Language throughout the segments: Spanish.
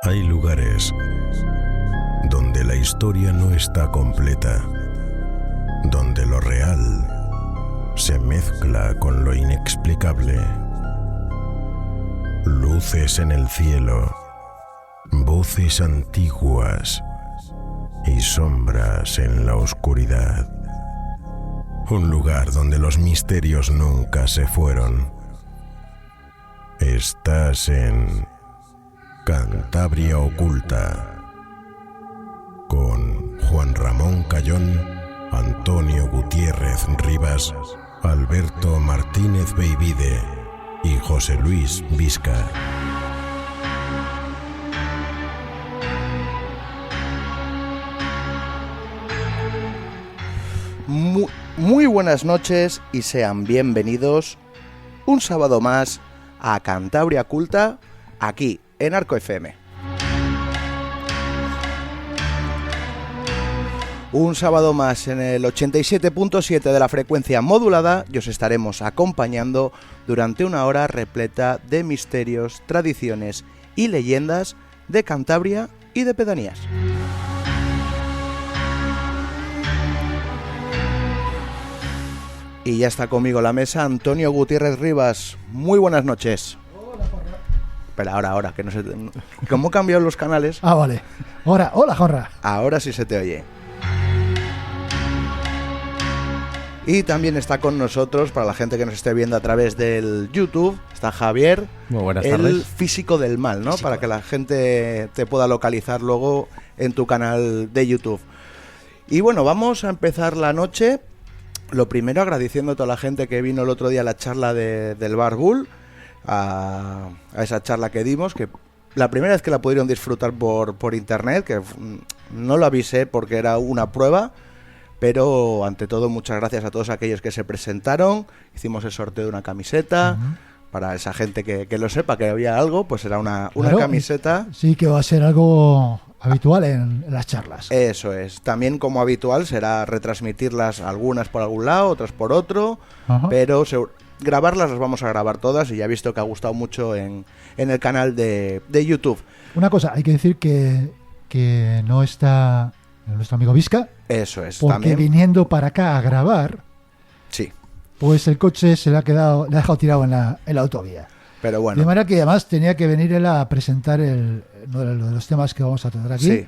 Hay lugares donde la historia no está completa, donde lo real se mezcla con lo inexplicable. Luces en el cielo, voces antiguas y sombras en la oscuridad. Un lugar donde los misterios nunca se fueron. Estás en Cantabria Oculta, con Juan Ramón Cayón, Antonio Gutiérrez Rivas, Alberto Martínez Beivide y José Luis Visca. Muy buenas noches y sean bienvenidos un sábado más a Cantabria Oculta, aquí en Arco FM. Un sábado más en el 87.7 de la frecuencia modulada y os estaremos acompañando durante una hora repleta de misterios, tradiciones y leyendas de Cantabria y de pedanías. Y ya está conmigo la mesa Antonio Gutiérrez Rivas. Muy buenas noches. Hola, Jorra. Pero ahora, que no sé... ¿Cómo han cambiado los canales? Ah, vale. Hola, Jorra. Ahora sí se te oye. Y también está con nosotros, para la gente que nos esté viendo a través del YouTube, está Javier. Muy buenas el tardes. Físico del Mal, ¿no? Para que la gente te pueda localizar luego en tu canal de YouTube. Y bueno, vamos a empezar la noche. Lo primero, agradeciendo a toda la gente que vino el otro día a la charla del Bar Bull, a esa charla que dimos, que la primera vez que la pudieron disfrutar por internet, que no lo avisé porque era una prueba, pero ante todo muchas gracias a todos aquellos que se presentaron. Hicimos el sorteo de una camiseta, para esa gente que lo sepa, que había algo, pues era una camiseta. Sí, que va a ser algo habitual en las charlas. Eso es. También, como habitual, será retransmitirlas, algunas por algún lado, otras por otro. Pero grabarlas las vamos a grabar todas, y ya he visto que ha gustado mucho en el canal de YouTube. Una cosa, hay que decir que no está nuestro amigo Visca. Eso es. Porque también, viniendo para acá a grabar, sí, pues el coche se le ha dejado tirado en la autovía. pero bueno. De manera que además tenía que venir él a presentar uno de los temas que vamos a tratar aquí. Sí.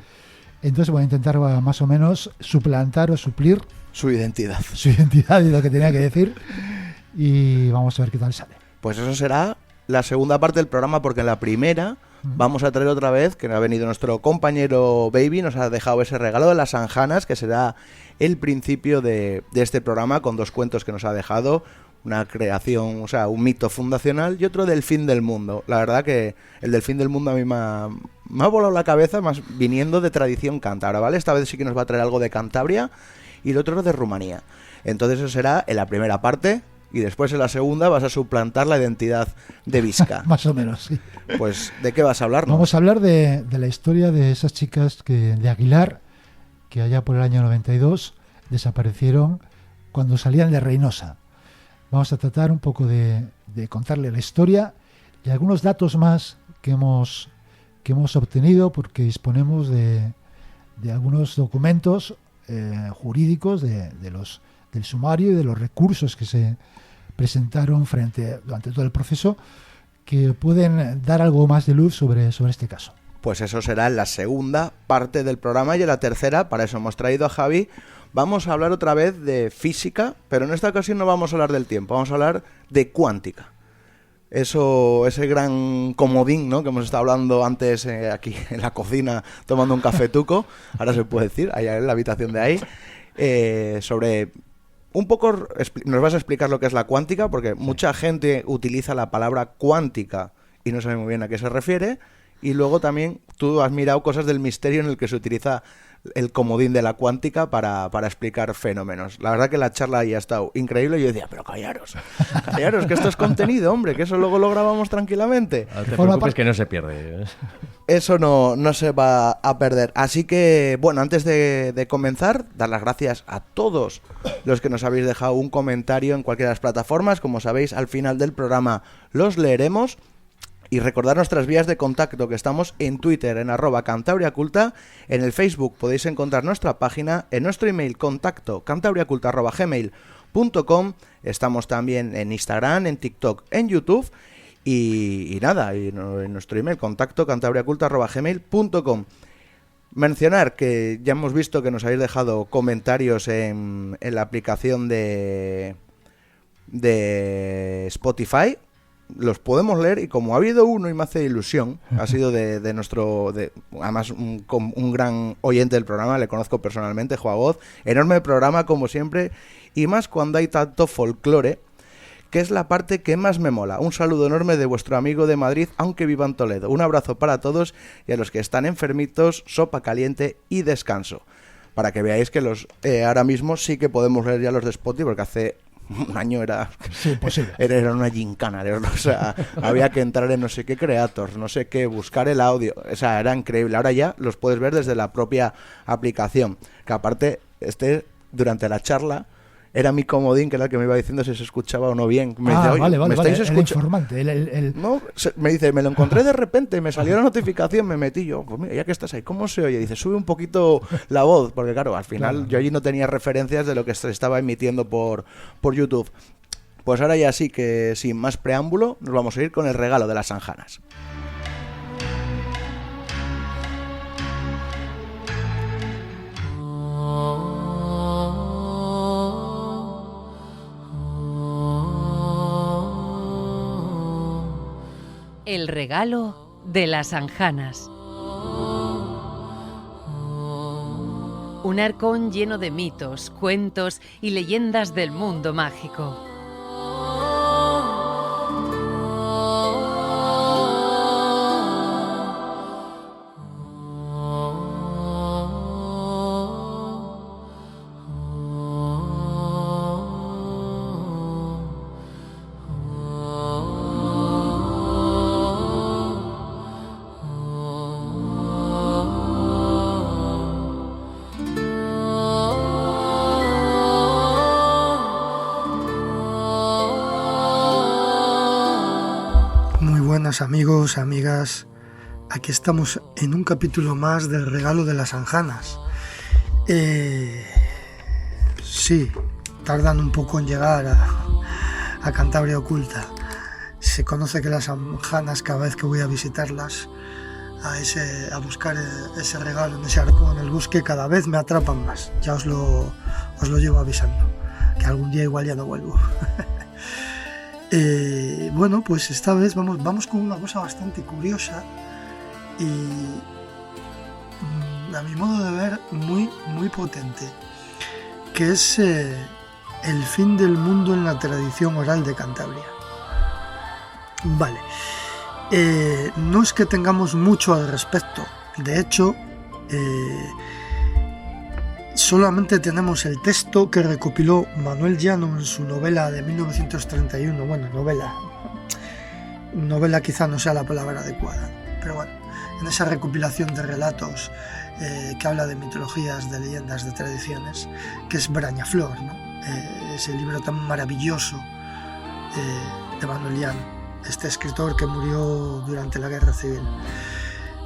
Entonces voy a intentar más o menos suplantar o suplir Su identidad. su identidad y lo que tenía que decir. Y vamos a ver qué tal sale. Pues eso será la segunda parte del programa, porque en la primera vamos a traer otra vez, que ha venido nuestro compañero Baby, nos ha dejado ese regalo de las Anjanas, que será el principio de este programa, con dos cuentos que nos ha dejado, una creación, o sea, un mito fundacional y otro del fin del mundo. La verdad que el del fin del mundo a mí me ha volado la cabeza, más viniendo de tradición cántabra, ¿vale? Esta vez sí que nos va a traer algo de Cantabria y el otro de Rumanía. Entonces eso será en la primera parte, y después en la segunda vas a suplantar la identidad de Visca. Más o menos, sí. Pues, ¿de qué vas a hablar? Vamos a hablar de la historia de esas chicas de Aguilar, que allá por el año 92 desaparecieron cuando salían de Reynosa. Vamos a tratar un poco de contarle la historia y algunos datos más que hemos obtenido, porque disponemos de algunos documentos jurídicos del sumario y de los recursos que se presentaron durante todo el proceso, que pueden dar algo más de luz sobre este caso. Pues eso será en la segunda parte del programa, y en la tercera, para eso hemos traído a Javi, vamos a hablar otra vez de física, pero en esta ocasión no vamos a hablar del tiempo, vamos a hablar de cuántica. Ese gran comodín, ¿no?, que hemos estado hablando antes aquí en la cocina tomando un cafetuco, ahora se puede decir, allá en la habitación de ahí, sobre... Un poco nos vas a explicar lo que es la cuántica, porque mucha gente utiliza la palabra cuántica y no sabe muy bien a qué se refiere. Y luego también tú has mirado cosas del misterio en el que se utiliza el comodín de la cuántica para explicar fenómenos. La verdad que la charla ahí ha estado increíble. Yo decía, pero callaros, que esto es contenido, hombre, que eso luego lo grabamos tranquilamente. No te preocupes, que no se pierde. Eso no se va a perder. Así que, bueno, antes de comenzar, dar las gracias a todos los que nos habéis dejado un comentario en cualquiera de las plataformas. Como sabéis, al final del programa los leeremos. Y recordar nuestras vías de contacto, que estamos en Twitter, en @cantabriaculta, en el Facebook podéis encontrar nuestra página, en nuestro email contacto cantabriaculta@gmail.com, estamos también en Instagram, en TikTok, en YouTube, y nada, y en nuestro email contacto cantabriaculta@gmail.com. Mencionar que ya hemos visto que nos habéis dejado comentarios en la aplicación de Spotify. Los podemos leer, y como ha habido uno y me hace ilusión, ha sido de nuestro, además un gran oyente del programa, le conozco personalmente, Joagoz, enorme programa como siempre, y más cuando hay tanto folclore, que es la parte que más me mola. Un saludo enorme de vuestro amigo de Madrid, aunque viva en Toledo. Un abrazo para todos, y a los que están enfermitos, sopa caliente y descanso. Para que veáis que ahora mismo sí que podemos leer ya los de Spotify, porque hace un año era una gincana, o sea, había que entrar en no sé qué creators, no sé qué, buscar el audio, o sea, era increíble. Ahora ya los puedes ver desde la propia aplicación, que aparte durante la charla era mi comodín, que era el que me iba diciendo si se escuchaba o no bien. Me dice, vale, ¿me estáis escuchando? No, me dice, me lo encontré de repente, me salió la notificación, me metí yo, pues mira, ya que estás ahí, ¿cómo se oye? Dice, sube un poquito la voz, porque claro, al final yo allí no tenía referencias de lo que se estaba emitiendo por YouTube. Pues ahora ya sí que, sin más preámbulo, nos vamos a ir con el regalo de las Sanjanas. El regalo de las Anjanas. Un arcón lleno de mitos, cuentos y leyendas del mundo mágico. Amigos, amigas, aquí estamos en un capítulo más del regalo de las Anjanas. Sí, tardan un poco en llegar a Cantabria Oculta. Se conoce que las Anjanas, cada vez que voy a visitarlas, a buscar ese regalo en ese arcón, en el bosque, cada vez me atrapan más. Ya os lo llevo avisando, que algún día igual ya no vuelvo. Bueno, pues esta vez vamos con una cosa bastante curiosa y a mi modo de ver muy, muy potente, que es el fin del mundo en la tradición oral de Cantabria. Vale, no es que tengamos mucho al respecto, de hecho solamente tenemos el texto que recopiló Manuel Llano en su novela de 1931. Bueno, novela quizá no sea la palabra adecuada, pero bueno, en esa recopilación de relatos que habla de mitologías, de leyendas, de tradiciones, que es Brañaflor, ¿no? Ese libro tan maravilloso de Manuel Llano, este escritor que murió durante la Guerra Civil.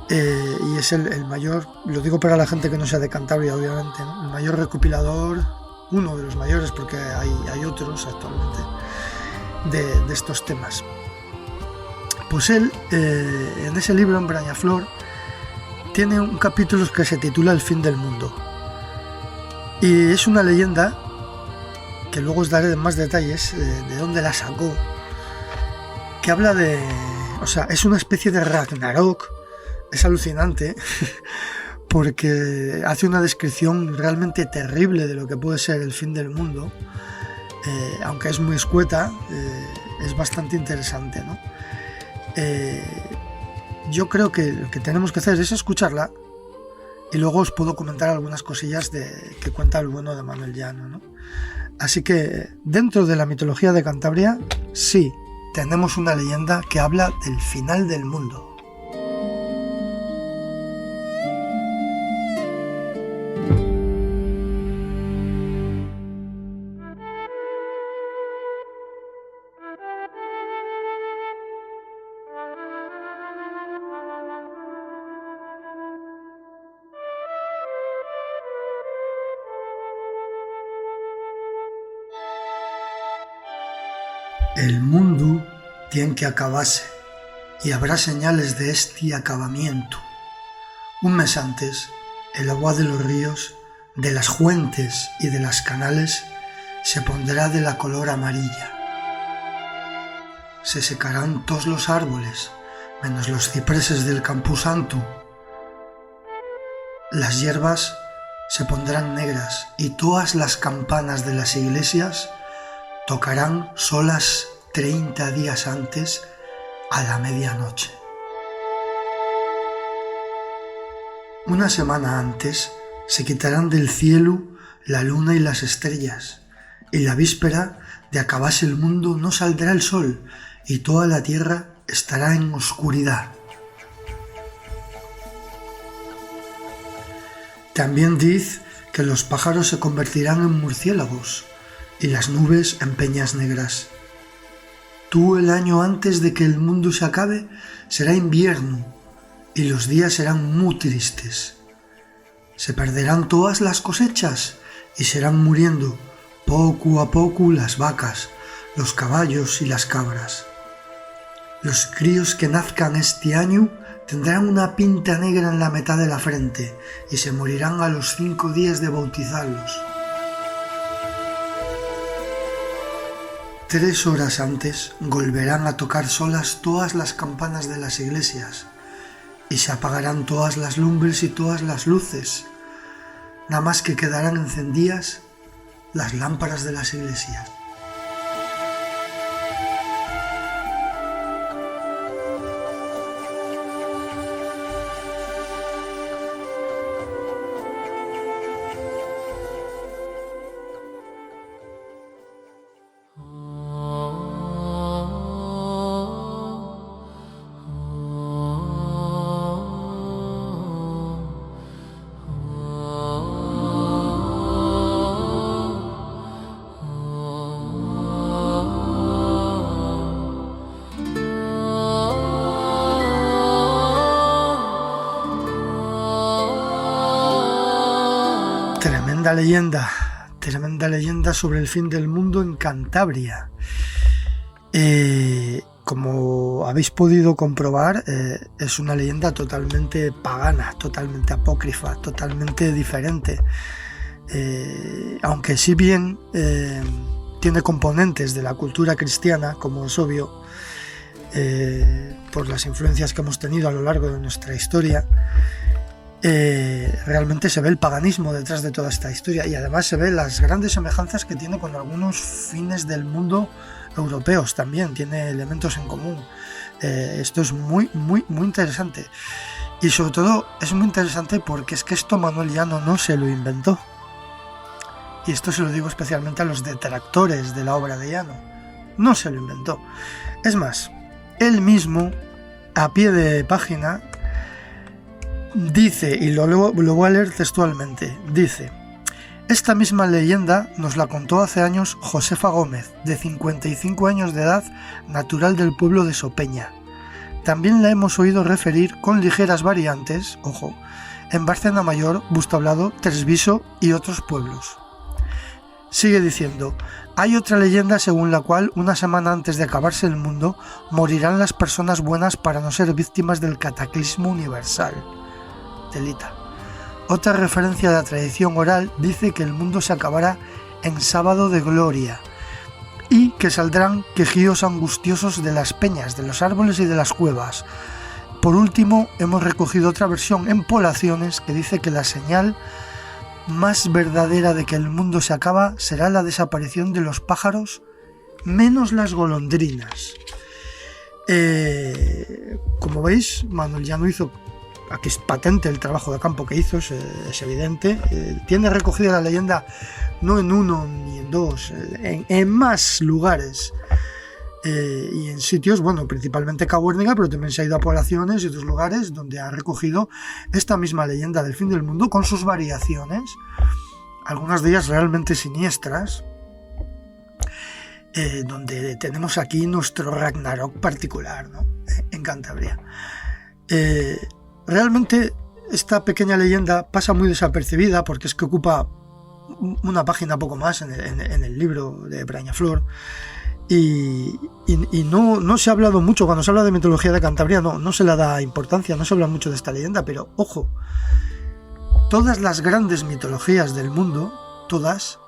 Y es el mayor, lo digo para la gente que no sea de Cantabria, obviamente, ¿no? El mayor recopilador, uno de los mayores, porque hay otros actualmente, de estos temas. Pues él, en ese libro, en Brañaflor, tiene un capítulo que se titula El fin del mundo. Y es una leyenda, que luego os daré más detalles de dónde la sacó, que habla de... O sea, es una especie de Ragnarok. Es alucinante porque hace una descripción realmente terrible de lo que puede ser el fin del mundo, aunque es muy escueta, es bastante interesante, ¿no? Yo creo que lo que tenemos que hacer es escucharla y luego os puedo comentar algunas cosillas que cuenta el bueno de Manuel Llano, ¿no? Así que dentro de la mitología de Cantabria, sí, tenemos una leyenda que habla del final del mundo. El mundo tiene que acabarse y habrá señales de este acabamiento. Un mes antes, el agua de los ríos, de las fuentes y de las canales se pondrá de la color amarilla. Se secarán todos los árboles, menos los cipreses del Camposanto. Las hierbas se pondrán negras y todas las campanas de las iglesias tocarán solas 30 días antes a la medianoche. Una semana antes se quitarán del cielo la luna y las estrellas, y la víspera de acabarse el mundo no saldrá el sol, y toda la tierra estará en oscuridad. También dice que los pájaros se convertirán en murciélagos y las nubes en peñas negras. Tú, el año antes de que el mundo se acabe, será invierno y los días serán muy tristes. Se perderán todas las cosechas y serán muriendo poco a poco las vacas, los caballos y las cabras. Los críos que nazcan este año tendrán una pinta negra en la mitad de la frente y se morirán a los 5 días de bautizarlos. 3 horas antes volverán a tocar solas todas las campanas de las iglesias y se apagarán todas las lumbres y todas las luces. Nada más que quedarán encendidas las lámparas de las iglesias. Tremenda leyenda sobre el fin del mundo en Cantabria. Como habéis podido comprobar, es una leyenda totalmente pagana, totalmente apócrifa, totalmente diferente. Aunque si bien tiene componentes de la cultura cristiana, como es obvio, por las influencias que hemos tenido a lo largo de nuestra historia, realmente se ve el paganismo detrás de toda esta historia y además se ve las grandes semejanzas que tiene con algunos fines del mundo europeos también, tiene elementos en común. Esto es muy interesante y sobre todo es muy interesante porque es que esto Manuel Llano no se lo inventó, y esto se lo digo especialmente a los detractores de la obra de Llano. No se lo inventó, es más, él mismo a pie de página dice, y lo voy a leer textualmente, dice: esta misma leyenda nos la contó hace años Josefa Gómez, de 55 años de edad, natural del pueblo de Sopeña. También la hemos oído referir con ligeras variantes, ojo, en Bárcena Mayor, Bustablado, Tresviso y otros pueblos. Sigue diciendo: hay otra leyenda según la cual una semana antes de acabarse el mundo morirán las personas buenas para no ser víctimas del cataclismo universal. Telita. Otra referencia de la tradición oral dice que el mundo se acabará en sábado de gloria y que saldrán quejíos angustiosos de las peñas, de los árboles y de las cuevas. Por último, hemos recogido otra versión en Poblaciones que dice que la señal más verdadera de que el mundo se acaba será la desaparición de los pájaros, menos las golondrinas. Como veis, Manuel Llano hizo, aquí es patente el trabajo de campo que hizo, es evidente. Tiene recogida la leyenda no en uno ni en dos, en más lugares y en sitios, bueno, principalmente Cabuérniga, pero también se ha ido a Poblaciones y otros lugares donde ha recogido esta misma leyenda del fin del mundo con sus variaciones, algunas de ellas realmente siniestras, donde tenemos aquí nuestro Ragnarok particular, ¿no? En Cantabria. Realmente esta pequeña leyenda pasa muy desapercibida porque es que ocupa una página poco más en el libro de Brañaflor, Y no se ha hablado mucho, cuando se habla de mitología de Cantabria no se le da importancia, no se habla mucho de esta leyenda, pero ojo, todas las grandes mitologías del mundo, todas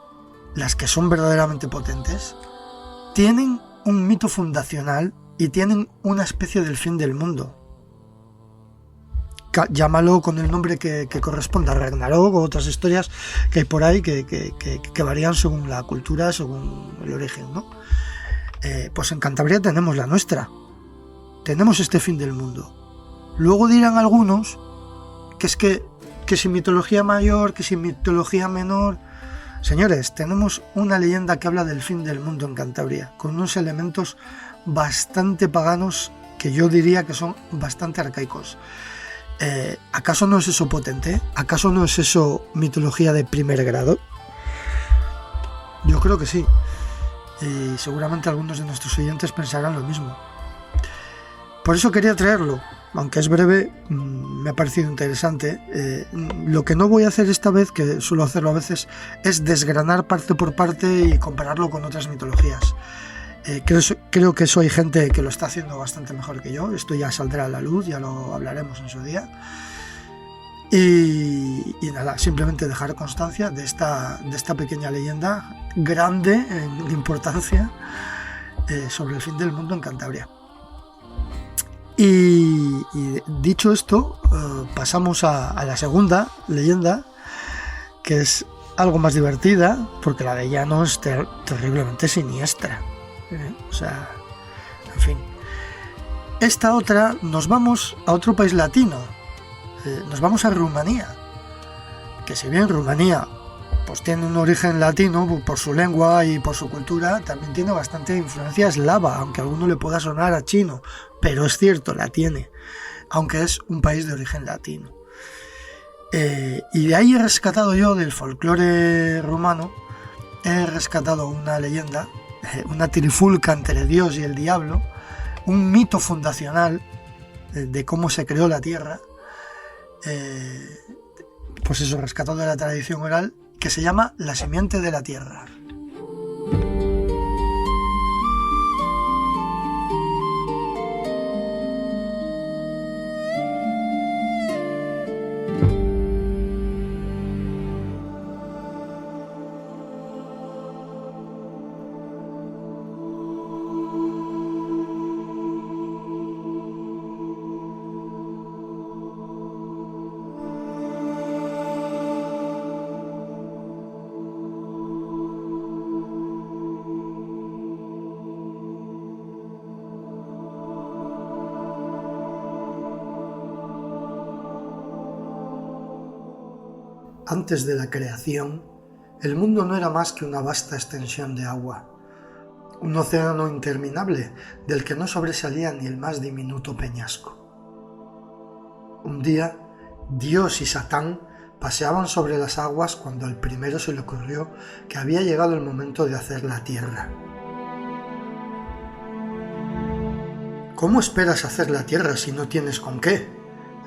las que son verdaderamente potentes, tienen un mito fundacional y tienen una especie del fin del mundo. Llámalo con el nombre que corresponda, Ragnarok o otras historias que hay por ahí que varían según la cultura, según el origen, ¿no? Pues en Cantabria tenemos la nuestra, tenemos este fin del mundo. Luego dirán algunos que si mitología mayor, que si mitología menor. Señores, tenemos una leyenda que habla del fin del mundo en Cantabria, con unos elementos bastante paganos que yo diría que son bastante arcaicos. ¿Acaso no es eso potente? ¿Acaso no es eso mitología de primer grado? Yo creo que sí. Y seguramente algunos de nuestros oyentes pensarán lo mismo. Por eso quería traerlo, aunque es breve, me ha parecido interesante. Lo que no voy a hacer esta vez, que suelo hacerlo a veces, es desgranar parte por parte y compararlo con otras mitologías. Creo que eso hay gente que lo está haciendo bastante mejor que yo. Esto ya saldrá a la luz, ya lo hablaremos en su día. Y nada, simplemente dejar constancia de esta pequeña leyenda grande en importancia sobre el fin del mundo en Cantabria. Y dicho esto, pasamos a la segunda leyenda, que es algo más divertida, porque la de llano es terriblemente siniestra. O sea, en fin. Esta otra, nos vamos a otro país latino, nos vamos a Rumanía, que si bien Rumanía pues tiene un origen latino por su lengua y por su cultura, también tiene bastante influencia eslava, aunque a alguno le pueda sonar a chino, pero es cierto, la tiene, aunque es un país de origen latino. Y de ahí he rescatado yo, del folclore rumano, he rescatado una leyenda, una trifulca entre Dios y el diablo, un mito fundacional de cómo se creó la tierra, pues eso, rescatado de la tradición oral, que se llama La simiente de la tierra. Antes de la creación, el mundo no era más que una vasta extensión de agua, un océano interminable del que no sobresalía ni el más diminuto peñasco. Un día, Dios y Satán paseaban sobre las aguas cuando al primero se le ocurrió que había llegado el momento de hacer la tierra. ¿Cómo esperas hacer la tierra si no tienes con qué?,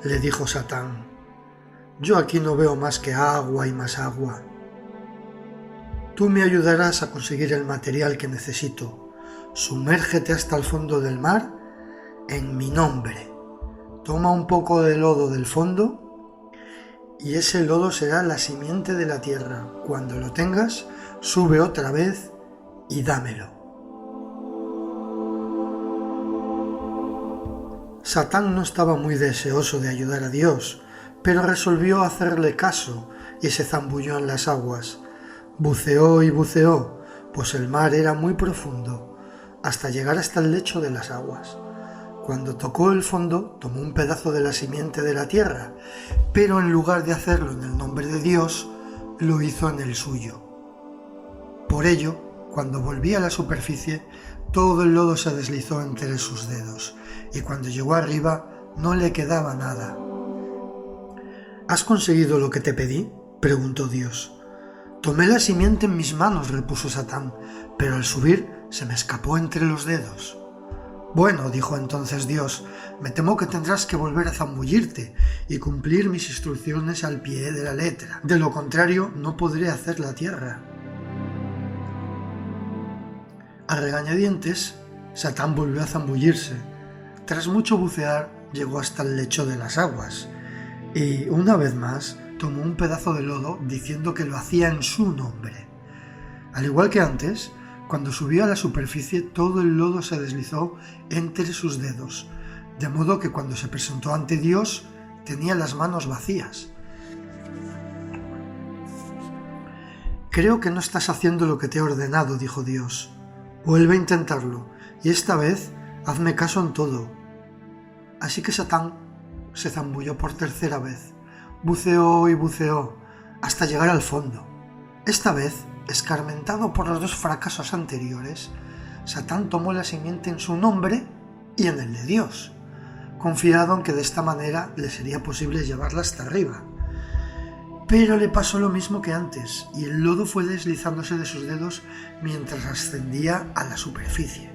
le dijo Satán. Yo aquí no veo más que agua y más agua. Tú me ayudarás a conseguir el material que necesito. Sumérgete hasta el fondo del mar en mi nombre. Toma un poco de lodo del fondo y ese lodo será la simiente de la tierra. Cuando lo tengas, sube otra vez y dámelo. Satán no estaba muy deseoso de ayudar a Dios, pero resolvió hacerle caso y se zambulló en las aguas. Buceó y buceó, pues el mar era muy profundo, hasta llegar hasta el lecho de las aguas. Cuando tocó el fondo, tomó un pedazo de la simiente de la tierra, pero en lugar de hacerlo en el nombre de Dios, lo hizo en el suyo. Por ello, cuando volvía a la superficie, todo el lodo se deslizó entre sus dedos, y cuando llegó arriba, no le quedaba nada. ¿Has conseguido lo que te pedí?, preguntó Dios. Tomé la simiente en mis manos, repuso Satán, pero al subir se me escapó entre los dedos. Bueno, dijo entonces Dios, me temo que tendrás que volver a zambullirte y cumplir mis instrucciones al pie de la letra. De lo contrario, no podré hacer la tierra. A regañadientes, Satán volvió a zambullirse. Tras mucho bucear, llegó hasta el lecho de las aguas y, una vez más, tomó un pedazo de lodo diciendo que lo hacía en su nombre. Al igual que antes, cuando subió a la superficie, todo el lodo se deslizó entre sus dedos, de modo que cuando se presentó ante Dios, tenía las manos vacías. «Creo que no estás haciendo lo que te he ordenado», dijo Dios. «Vuelve a intentarlo, y esta vez hazme caso en todo». Así que Satán se zambulló por tercera vez. Buceó y buceó, hasta llegar al fondo. Esta vez, escarmentado por los 2 fracasos anteriores, Satán tomó la simiente en su nombre y en el de Dios, confiado en que de esta manera le sería posible llevarla hasta arriba. Pero le pasó lo mismo que antes, y el lodo fue deslizándose de sus dedos mientras ascendía a la superficie.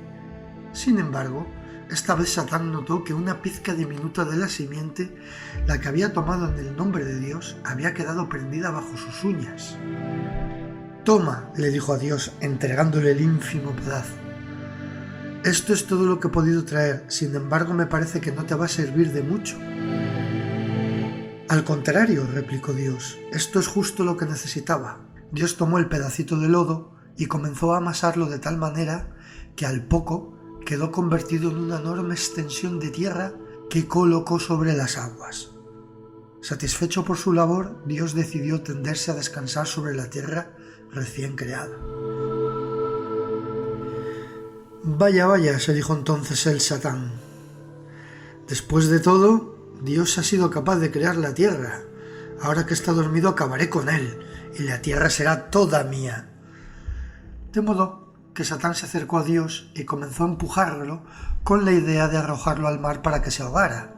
Sin embargo, esta vez Satán notó que una pizca diminuta de la simiente, la que había tomado en el nombre de Dios, había quedado prendida bajo sus uñas. «Toma», le dijo a Dios, entregándole el ínfimo pedazo. «Esto es todo lo que he podido traer, sin embargo me parece que no te va a servir de mucho». «Al contrario», replicó Dios, «esto es justo lo que necesitaba». Dios tomó el pedacito de lodo y comenzó a amasarlo de tal manera que al poco quedó convertido en una enorme extensión de tierra que colocó sobre las aguas. Satisfecho por su labor, Dios decidió tenderse a descansar sobre la tierra recién creada. «Vaya, vaya», se dijo entonces el Satán. «Después de todo, Dios ha sido capaz de crear la tierra. Ahora que está dormido acabaré con él, y la tierra será toda mía». De modo que Satán se acercó a Dios y comenzó a empujarlo con la idea de arrojarlo al mar para que se ahogara.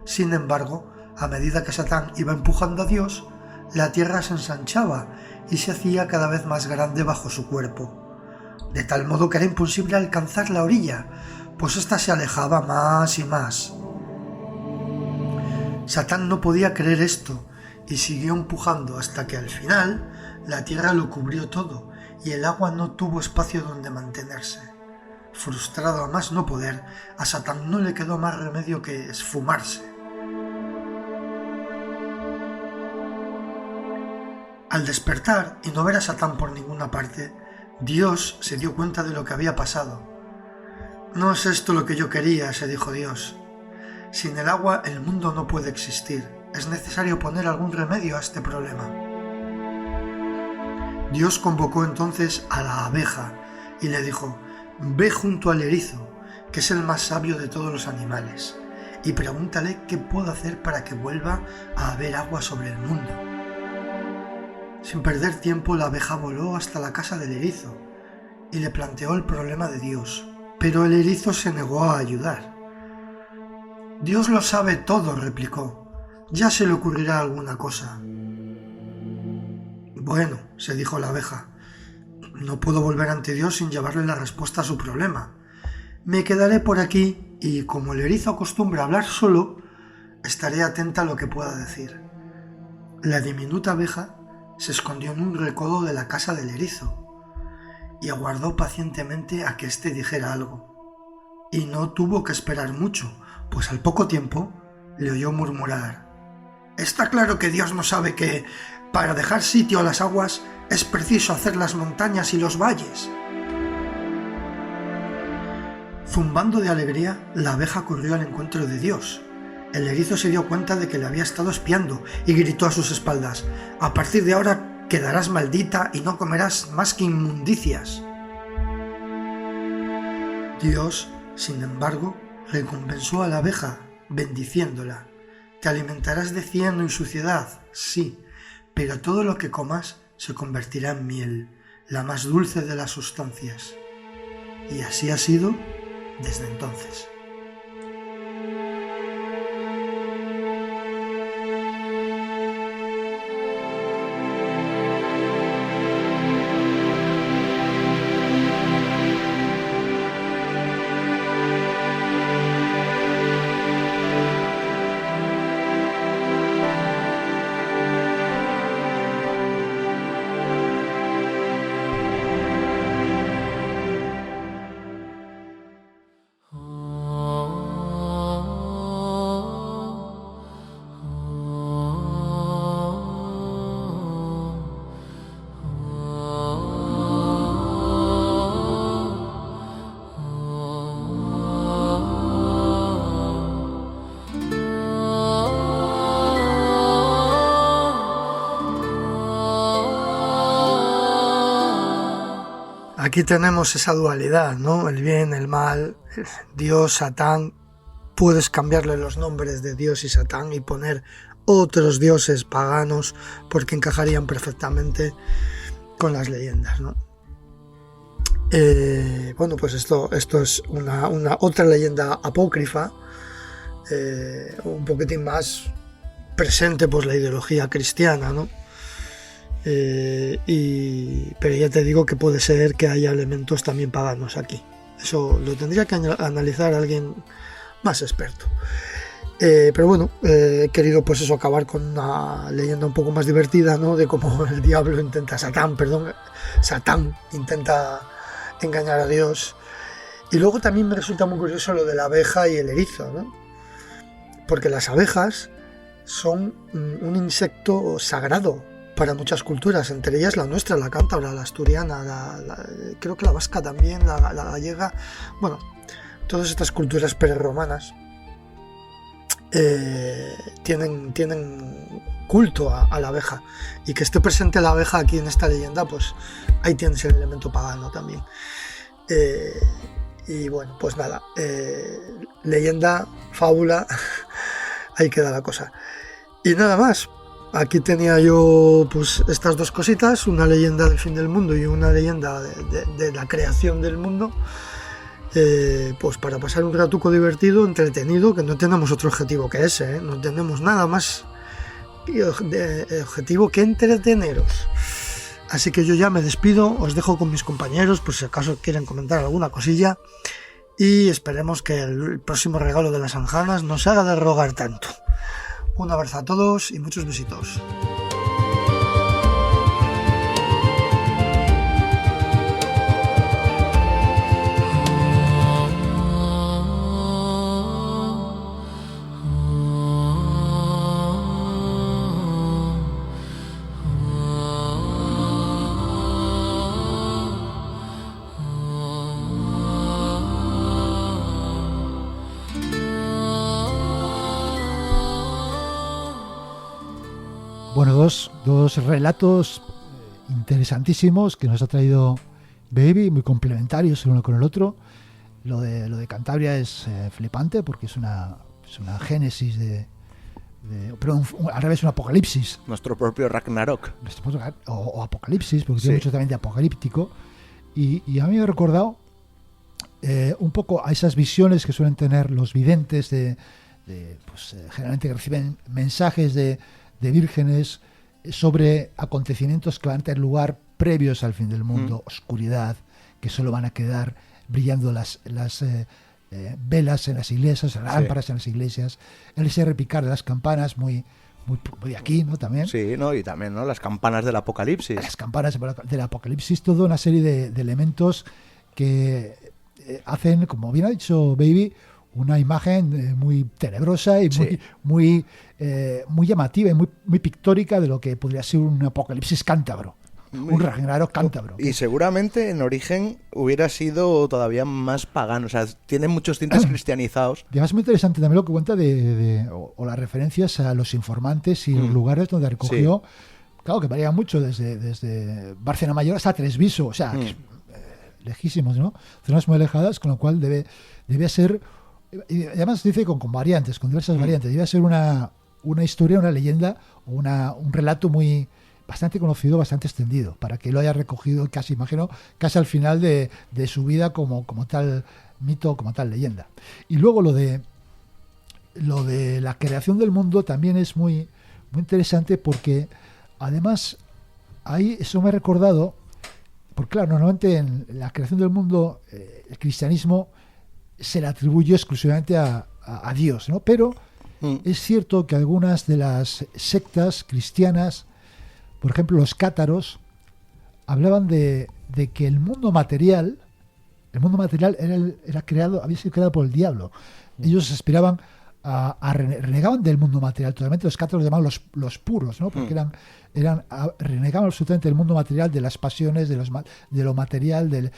Sin embargo, a medida que Satán iba empujando a Dios, la tierra se ensanchaba y se hacía cada vez más grande bajo su cuerpo, de tal modo que era imposible alcanzar la orilla, pues ésta se alejaba más y más. Satán no podía creer esto y siguió empujando hasta que al final la tierra lo cubrió todo y el agua no tuvo espacio donde mantenerse. Frustrado a más no poder, a Satán no le quedó más remedio que esfumarse. Al despertar y no ver a Satán por ninguna parte, Dios se dio cuenta de lo que había pasado. «No es esto lo que yo quería», se dijo Dios. «Sin el agua el mundo no puede existir. Es necesario poner algún remedio a este problema». Dios convocó entonces a la abeja y le dijo: «Ve junto al erizo, que es el más sabio de todos los animales, y pregúntale qué puedo hacer para que vuelva a haber agua sobre el mundo». Sin perder tiempo, la abeja voló hasta la casa del erizo y le planteó el problema de Dios, pero el erizo se negó a ayudar. «Dios lo sabe todo», replicó. «Ya se le ocurrirá alguna cosa». «Bueno», se dijo la abeja, «no puedo volver ante Dios sin llevarle la respuesta a su problema. Me quedaré por aquí y, como el erizo acostumbra hablar solo, estaré atenta a lo que pueda decir». La diminuta abeja se escondió en un recodo de la casa del erizo y aguardó pacientemente a que éste dijera algo. Y no tuvo que esperar mucho, pues al poco tiempo le oyó murmurar: «Está claro que Dios no sabe que, para dejar sitio a las aguas, es preciso hacer las montañas y los valles». Zumbando de alegría, la abeja corrió al encuentro de Dios. El erizo se dio cuenta de que le había estado espiando y gritó a sus espaldas: «A partir de ahora quedarás maldita y no comerás más que inmundicias». Dios, sin embargo, recompensó a la abeja, bendiciéndola: «Te alimentarás de cieno y suciedad, sí, pero todo lo que comas se convertirá en miel, la más dulce de las sustancias». Y así ha sido desde entonces. aquí tenemos esa dualidad, ¿no? El bien, el mal, Dios, Satán. Puedes cambiarle los nombres de Dios y Satán y poner otros dioses paganos porque encajarían perfectamente con las leyendas, ¿no? Bueno, pues esto es una otra leyenda apócrifa, un poquitín más presente, pues la ideología cristiana, ¿no? Pero ya te digo que puede ser que haya elementos también paganos aquí. Eso lo tendría que analizar alguien más experto. Pero bueno, he querido pues eso, acabar con una leyenda un poco más divertida, ¿no? De cómo el diablo Satán intenta engañar a Dios. Y luego también me resulta muy curioso lo de la abeja y el erizo, ¿no? Porque las abejas son un insecto sagrado para muchas culturas, entre ellas la nuestra, la cántabra, la asturiana, creo que la vasca también, la gallega. Bueno, todas estas culturas prerromanas tienen culto a la abeja, y que esté presente la abeja aquí en esta leyenda, pues ahí tienes el elemento pagano también. Y bueno, pues nada, leyenda, fábula, ahí queda la cosa. Y nada más, aquí tenía yo pues estas dos cositas, una leyenda del fin del mundo y una leyenda de la creación del mundo. Pues para pasar un ratuco divertido, entretenido, que no tenemos otro objetivo que ese, ¿eh? No tenemos nada más de objetivo que entreteneros. Así que yo ya me despido, os dejo con mis compañeros por si acaso quieren comentar alguna cosilla, y esperemos que el próximo regalo de las anjanas nos haga de rogar tanto. Un abrazo a todos y muchos besitos. Bueno, dos relatos interesantísimos que nos ha traído Baby, muy complementarios el uno con el otro. Lo de Cantabria es flipante porque es una génesis perdón, al revés, un apocalipsis. Nuestro propio Ragnarok. O apocalipsis, porque Sí. tiene mucho también de apocalíptico. Y a mí me ha recordado un poco a esas visiones que suelen tener los videntes generalmente que reciben mensajes de vírgenes sobre acontecimientos que van a tener lugar previos al fin del mundo, oscuridad, que solo van a quedar brillando las velas en las iglesias, lámparas en las iglesias, ese repicar de las campanas muy de aquí, ¿no? También. Sí, ¿no? Y también, ¿no? Las campanas del apocalipsis. Las campanas del apocalipsis, toda una serie de elementos que hacen, como bien ha dicho Baby, una imagen muy tenebrosa y muy llamativa y muy pictórica de lo que podría ser un apocalipsis cántabro, un Ragnarok cántabro. Y seguramente en origen hubiera sido todavía más pagano, o sea, tiene muchos tintes cristianizados. Y además es muy interesante también lo que cuenta o las referencias a los informantes y los lugares donde recogió, claro, que varía mucho desde Bárcena Mayor hasta Tresviso, o sea, lejísimos, ¿no? Zonas muy alejadas, con lo cual debe ser. Y además dice con variantes, con diversas variantes. Debe ser una historia, una leyenda, un relato bastante conocido, bastante extendido, para que lo haya recogido casi al final de su vida como tal mito, como tal leyenda. Y luego lo de la creación del mundo también es muy, muy interesante, porque además ahí eso me ha recordado, porque claro, normalmente en la creación del mundo el cristianismo se le atribuye exclusivamente a Dios, ¿no? Pero es cierto que algunas de las sectas cristianas, por ejemplo los cátaros, hablaban de que el mundo material había sido creado por el diablo. Ellos aspiraban renegaban del mundo material totalmente. Los cátaros llamaban los puros, ¿no? Porque renegaban absolutamente del mundo material, de las pasiones, de lo material.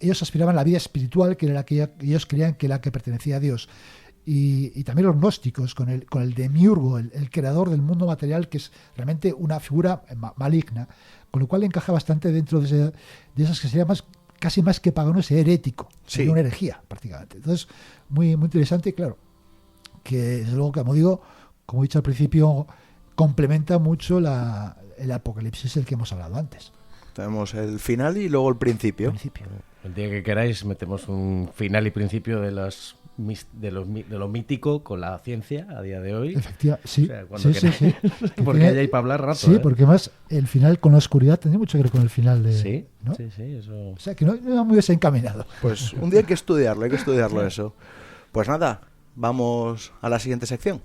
Ellos aspiraban a la vida espiritual, que era la que ellos creían que era la que pertenecía a Dios. Y también los gnósticos, con el demiurgo, el creador del mundo material, que es realmente una figura maligna, con lo cual encaja bastante dentro de esas que se llaman casi más que pagano, es herético. Sí. Sería una herejía, prácticamente. Entonces, muy, muy interesante, claro, que desde luego, como digo, como he dicho al principio, complementa mucho el apocalipsis del que hemos hablado antes. Tenemos el final y luego el principio. El día que queráis metemos un final y principio de lo mítico con la ciencia a día de hoy. Efectivamente, sí. O sea, cuando Sí. Porque hay ahí para hablar rato. Sí, porque más el final con la oscuridad tiene mucho que ver con el final de... Sí, ¿no? sí, eso... O sea, que no va muy desencaminado. Pues un día hay que estudiarlo eso. Pues nada, vamos a la siguiente sección.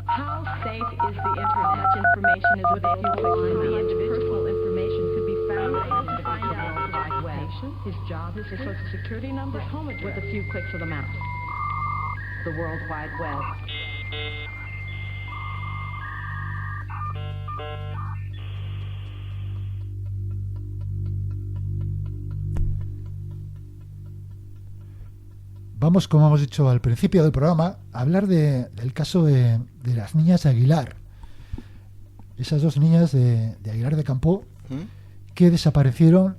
How safe is the internet? Much information is with a few clicks on the individual. Personal information could be found on the World Wide Web. His job, his social security number, his home address, with a few clicks of the mouse. The World Wide Web. Vamos, como hemos dicho al principio del programa, a hablar del caso de las niñas de Aguilar. Esas dos niñas de Aguilar de Campoo que desaparecieron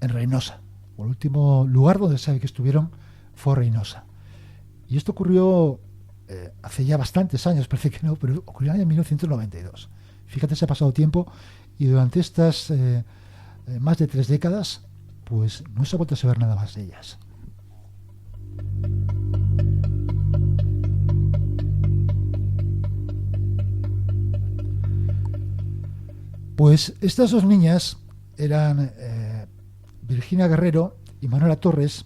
en Reynosa. El último lugar donde se sabe que estuvieron fue Reynosa. Y esto ocurrió hace ya bastantes años, parece que no, pero ocurrió en el año 1992. Fíjate, se ha pasado tiempo y durante estas más de 3 décadas, pues no se ha vuelto a saber nada más de ellas. Pues estas dos niñas eran Virginia Guerrero y Manuela Torres,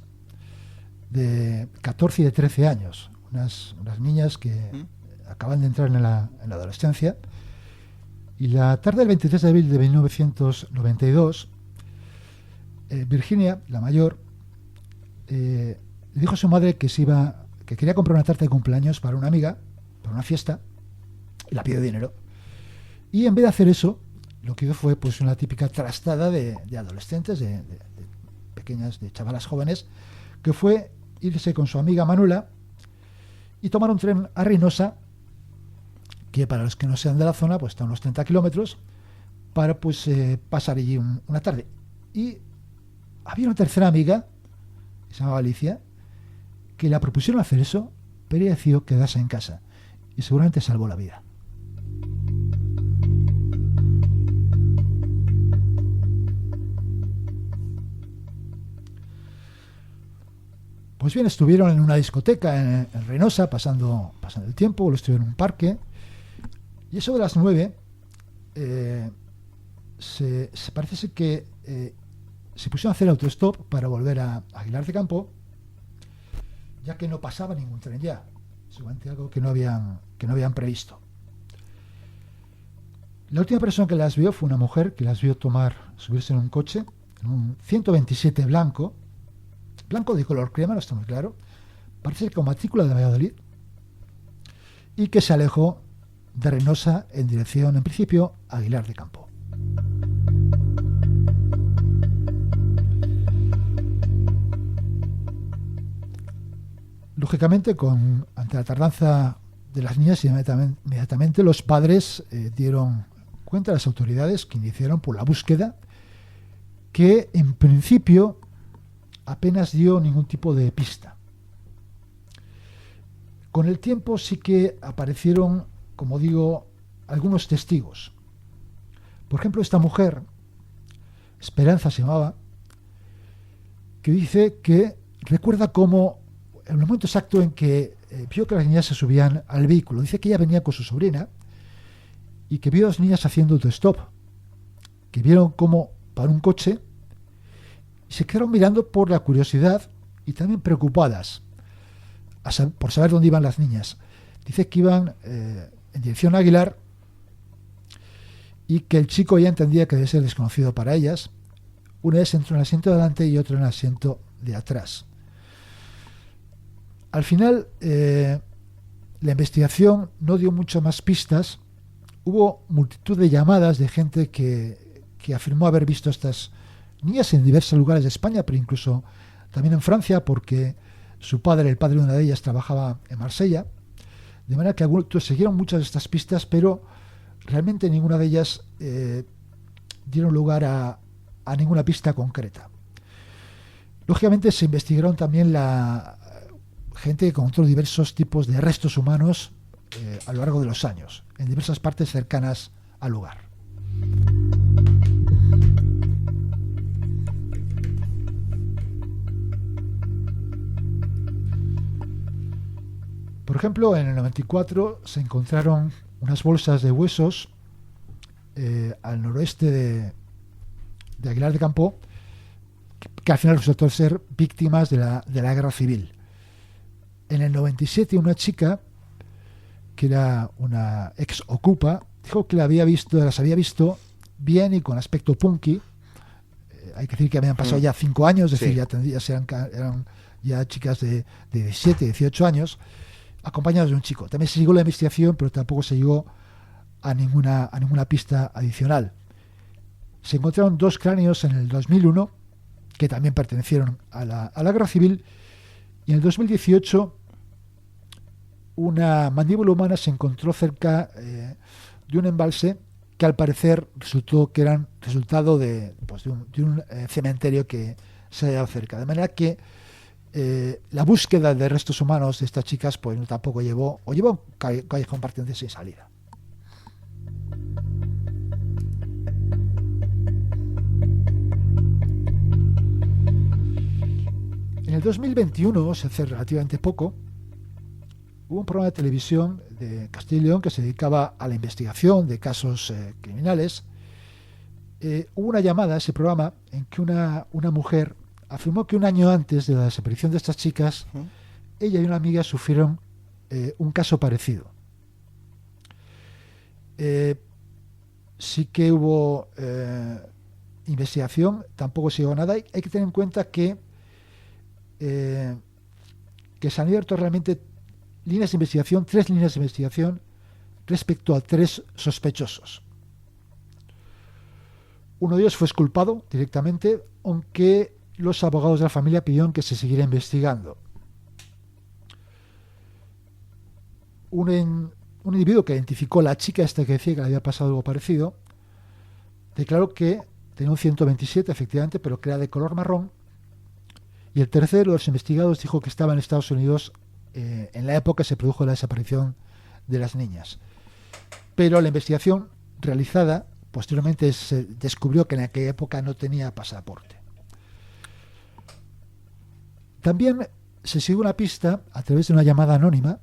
de 14 y de 13 años, unas niñas que acaban de entrar en la adolescencia. Y la tarde del 23 de abril de 1992, Virginia, la mayor, le dijo a su madre que quería comprar una tarta de cumpleaños para una amiga, para una fiesta, y la pidió dinero. Y en vez de hacer eso, lo que hizo fue pues una típica trastada de adolescentes, de pequeñas, de chavalas jóvenes, que fue irse con su amiga Manuela y tomar un tren a Reynosa, que para los que no sean de la zona, pues está a unos 30 kilómetros, para pues pasar allí una tarde. Y había una tercera amiga, que se llamaba Alicia, que le propusieron hacer eso, pero ella decidió quedarse en casa y seguramente salvó la vida. Pues bien, estuvieron en una discoteca en Reynosa pasando el tiempo, o estuvieron en un parque, y eso de las 9 se parece ser que se pusieron a hacer autostop para volver a Aguilar de Campoo, ya que no pasaba ningún tren ya, seguramente algo que no habían previsto. La última persona que las vio fue una mujer que las vio subirse en un coche, en un 127 blanco de color crema, no está muy claro, parece que con matrícula de Valladolid, y que se alejó de Reynosa en dirección, en principio, a Aguilar de Campoo. Lógicamente, ante la tardanza de las niñas, inmediatamente los padres dieron cuenta a las autoridades, que iniciaron por la búsqueda, que en principio apenas dio ningún tipo de pista. Con el tiempo sí que aparecieron como digo, algunos testigos. Por ejemplo, esta mujer, Esperanza se llamaba, que dice que recuerda cómo en el momento exacto en que vio que las niñas se subían al vehículo, dice que ella venía con su sobrina y que vio a las niñas haciendo autostop, que vieron cómo paró un coche y se quedaron mirando por la curiosidad y también preocupadas por saber dónde iban las niñas. Dice que iban en dirección a Aguilar y que el chico ya entendía que debe ser desconocido para ellas. Una vez entró en el asiento de adelante y otra en el asiento de atrás. Al final, la investigación no dio muchas más pistas. Hubo multitud de llamadas de gente que afirmó haber visto a estas niñas en diversos lugares de España, pero incluso también en Francia, porque su padre, el padre de una de ellas, trabajaba en Marsella. De manera que siguieron muchas de estas pistas, pero realmente ninguna de ellas dieron lugar a ninguna pista concreta. Lógicamente se investigaron también la gente que encontró diversos tipos de restos humanos a lo largo de los años, en diversas partes cercanas al lugar. Por ejemplo, en el 94 se encontraron unas bolsas de huesos al noroeste de Aguilar de Campoo, que al final resultó ser víctimas de la guerra civil. En el 97 una chica, que era una ex ocupa, dijo que las había visto bien y con aspecto punky. Hay que decir que habían pasado ya 5 años, es decir, eran ya chicas de 17, 18 años, acompañados de un chico. También se siguió la investigación, pero tampoco se llegó a ninguna pista adicional. Se encontraron 2 cráneos en el 2001 que también pertenecieron a la guerra civil, y en el 2018 una mandíbula humana se encontró cerca de un embalse que al parecer resultó que eran resultado de un cementerio que se hallaba cerca. De manera que la búsqueda de restos humanos de estas chicas pues tampoco llevó un callejón partiente sin salida. En el 2021, hace relativamente poco, hubo un programa de televisión de Castilla y León que se dedicaba a la investigación de casos criminales. Hubo una llamada a ese programa en que una mujer afirmó que un año antes de la desaparición de estas chicas, ella y una amiga sufrieron un caso parecido. Sí que hubo investigación, tampoco se llegó a nada. Hay que tener en cuenta que se han abierto realmente 3 líneas de investigación respecto a 3 sospechosos. Uno de ellos fue exculpado directamente, aunque los abogados de la familia pidieron que se siguiera investigando. Un individuo que identificó a la chica esta que decía que le había pasado algo parecido, declaró que tenía un 127 efectivamente, pero que era de color marrón. Y el tercero de los investigados dijo que estaba en Estados Unidos en la época que se produjo la desaparición de las niñas. Pero la investigación realizada posteriormente se descubrió que en aquella época no tenía pasaporte. También se siguió una pista a través de una llamada anónima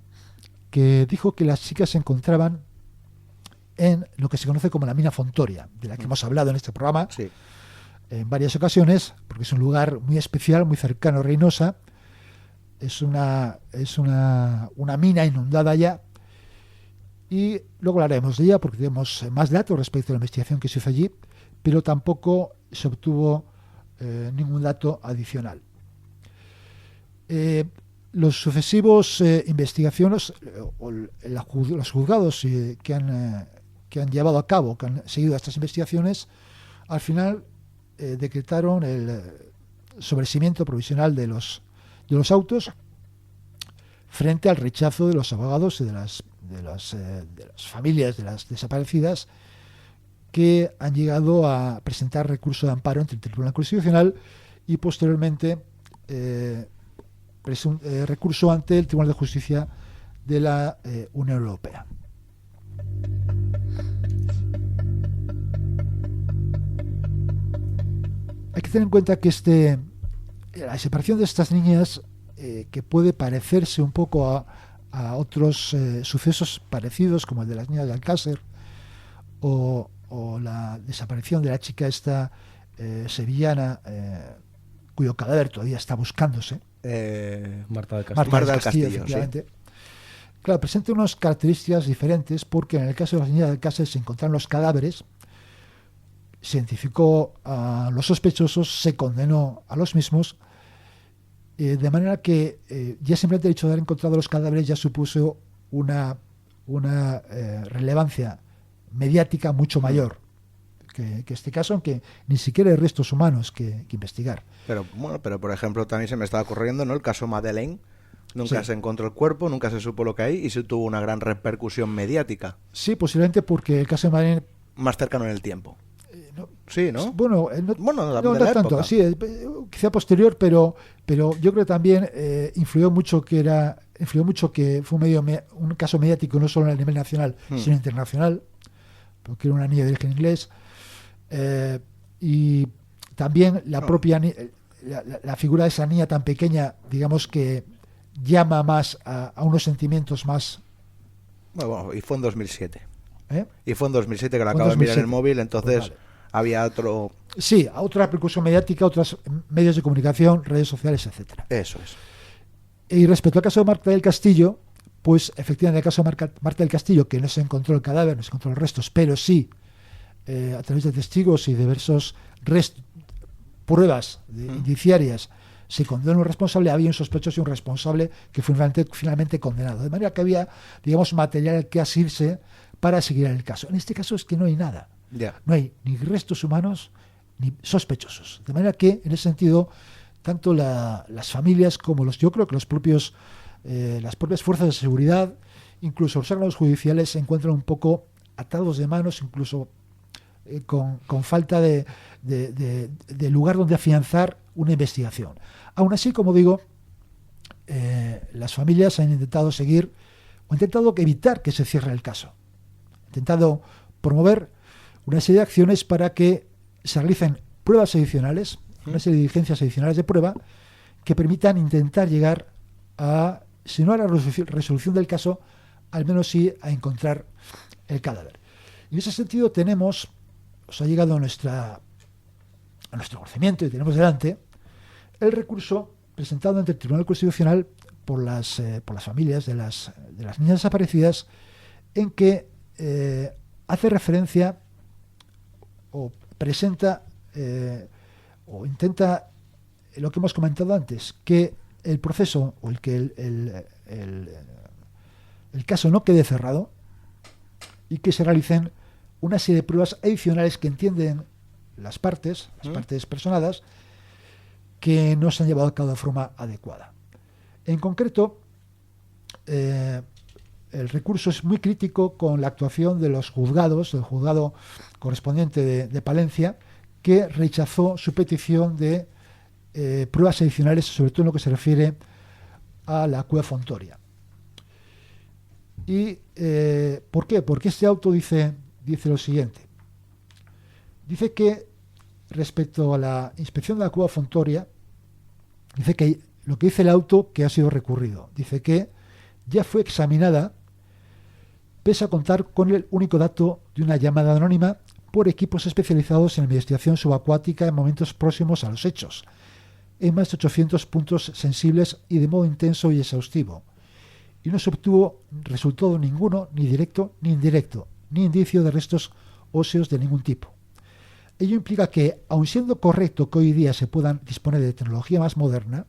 que dijo que las chicas se encontraban en lo que se conoce como la mina Fontoria, de la que hemos hablado en este programa en varias ocasiones, porque es un lugar muy especial, muy cercano a Reynosa. Es una mina inundada ya, y luego hablaremos de ella porque tenemos más datos respecto a la investigación que se hizo allí, pero tampoco se obtuvo ningún dato adicional. Los sucesivos investigaciones o los juzgados que han llevado a cabo, que han seguido estas investigaciones, al final decretaron el sobreseimiento provisional de los autos frente al rechazo de los abogados y de las familias de las desaparecidas, que han llegado a presentar recurso de amparo ante el Tribunal Constitucional y posteriormente recurso ante el Tribunal de Justicia de la Unión Europea. tener en cuenta que la desaparición de estas niñas, que puede parecerse un poco a otros sucesos parecidos, como el de las niñas de Alcácer, o la desaparición de la chica esta sevillana, cuyo cadáver todavía está buscándose. Marta del Castillo. Marta del Castillo, efectivamente. Claro, presenta unas características diferentes, porque en el caso de las niñas de Alcácer se encontraron los cadáveres, se identificó a los sospechosos, se condenó a los mismos, de manera que ya simplemente el hecho de haber encontrado los cadáveres ya supuso una relevancia mediática mucho mayor que este caso, aunque ni siquiera hay restos humanos que investigar. Pero por ejemplo también se me estaba ocurriendo, ¿no?, el caso Madeleine. Nunca se encontró el cuerpo, nunca se supo lo que hay y se tuvo una gran repercusión mediática. Sí, posiblemente porque el caso de Madeleine... Más cercano en el tiempo. No, sí, ¿no? Bueno, no tanto. época. Sí, quizá posterior, pero yo creo que también influyó mucho que fue un caso mediático no solo a nivel nacional, sino internacional, porque era una niña de origen inglés. Y también la propia la figura de esa niña tan pequeña, digamos que llama más a unos sentimientos más... Bueno, y fue en 2007. ¿Eh? Y fue en 2007 que la acabo de mirar en el móvil, entonces pues vale. Había otro... Sí, a otra repercusión mediática, otros medios de comunicación, redes sociales, etcétera. Eso es. Y respecto al caso de Marta del Castillo, pues efectivamente en el caso de Marta del Castillo, que no se encontró el cadáver, no se encontró los restos, pero sí a través de testigos y diversos pruebas indiciarias se condenó un responsable, había un sospechoso y un responsable que fue finalmente condenado. De manera que había, digamos, material que asirse para seguir el caso. En este caso es que no hay nada. Ya. No hay ni restos humanos ni sospechosos. De manera que, en ese sentido, tanto las familias como yo creo que las propias fuerzas de seguridad, incluso los órganos judiciales, se encuentran un poco atados de manos, incluso con falta de lugar donde afianzar una investigación. Aún así, como digo, las familias han intentado seguir o han intentado evitar que se cierre el caso. Han intentado promover una serie de acciones para que se realicen pruebas adicionales, una serie de diligencias adicionales de prueba que permitan intentar llegar a, si no a la resolución del caso, al menos sí a encontrar el cadáver. Y en ese sentido os ha llegado a nuestro conocimiento y tenemos delante el recurso presentado ante el Tribunal Constitucional por las familias de las niñas desaparecidas, en que hace referencia o presenta o intenta lo que hemos comentado antes, que el proceso o el caso no quede cerrado y que se realicen una serie de pruebas adicionales que entienden las partes personadas, que no se han llevado a cabo de forma adecuada. En concreto, el recurso es muy crítico con la actuación de los juzgados, del juzgado correspondiente de Palencia, que rechazó su petición de pruebas adicionales, sobre todo en lo que se refiere a la cueva Fontoria. ¿Y por qué? Porque este auto dice lo siguiente. Dice que respecto a la inspección de la cueva Fontoria, dice que lo que dice el auto que ha sido recurrido, dice que ya fue examinada pese a contar con el único dato de una llamada anónima por equipos especializados en investigación subacuática en momentos próximos a los hechos, en más de 800 puntos sensibles y de modo intenso y exhaustivo, y no se obtuvo resultado ninguno, ni directo ni indirecto, ni indicio de restos óseos de ningún tipo. Ello implica que, aun siendo correcto que hoy día se puedan disponer de tecnología más moderna,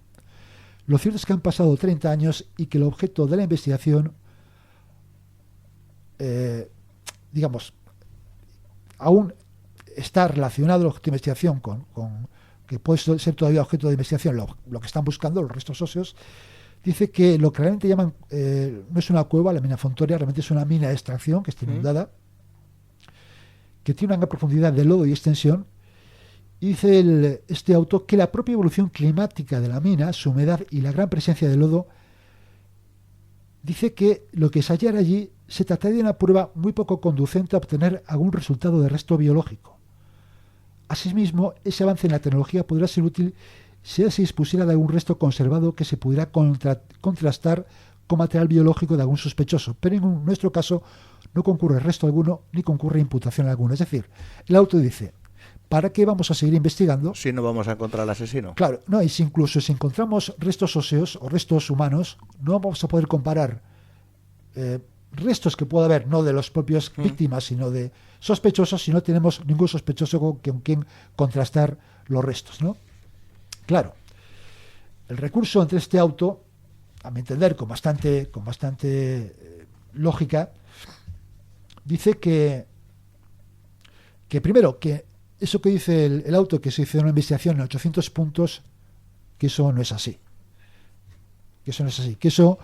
lo cierto es que han pasado 30 años y que el objeto de la investigación, aún está relacionado el objeto de investigación con que puede ser todavía objeto de investigación, lo que están buscando, los restos óseos. Dice que lo que realmente llaman, no es una cueva, la mina Fontoria, realmente es una mina de extracción que está inundada, que tiene una gran profundidad de lodo y extensión. Y dice este autor que la propia evolución climática de la mina, su humedad y la gran presencia de lodo, dice que lo que se hallara allí se trataría de una prueba muy poco conducente a obtener algún resultado de resto biológico. Asimismo, ese avance en la tecnología podrá ser útil si se dispusiera de algún resto conservado que se pudiera contrastar con material biológico de algún sospechoso, pero en nuestro caso no concurre resto alguno ni concurre imputación alguna. Es decir, el auto dice, ¿para qué vamos a seguir investigando? Si no vamos a encontrar al asesino. Claro, no, y si incluso si encontramos restos óseos o restos humanos, no vamos a poder comparar restos que pueda haber, no de los propios víctimas, sino de sospechosos, si no tenemos ningún sospechoso con quien contrastar los restos, ¿no? Claro, el recurso ante este auto, a mi entender, con bastante lógica, dice que primero, que eso que dice el auto, que se hizo una investigación en 800 puntos, que eso no es así. Que eso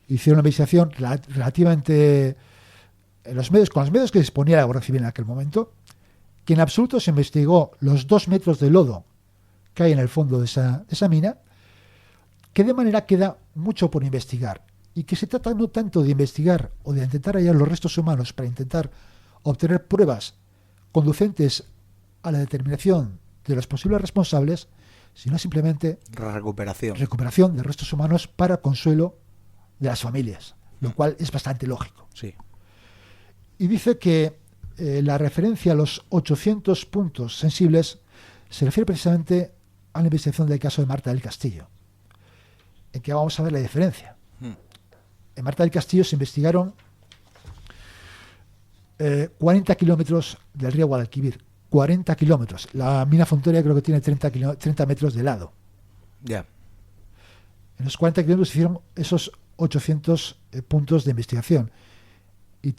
hicieron una investigación relativamente en los medios, con los medios que disponía la Guardia Civil en aquel momento, que en absoluto se investigó los 2 metros de lodo que hay en el fondo de esa mina, que de manera queda mucho por investigar, y que se trata no tanto de investigar o de intentar hallar los restos humanos para intentar obtener pruebas conducentes a la determinación de los posibles responsables, sino simplemente recuperación de restos humanos para consuelo de las familias, lo cual es bastante lógico. Sí. Y dice que la referencia a los 800 puntos sensibles se refiere precisamente a la investigación del caso de Marta del Castillo, en que vamos a ver la diferencia. En Marta del Castillo se investigaron 40 kilómetros del río Guadalquivir. 40 kilómetros. La mina Fontoria creo que tiene 30 metros de lado. Ya. En los 40 kilómetros se hicieron esos 800 puntos de investigación. Y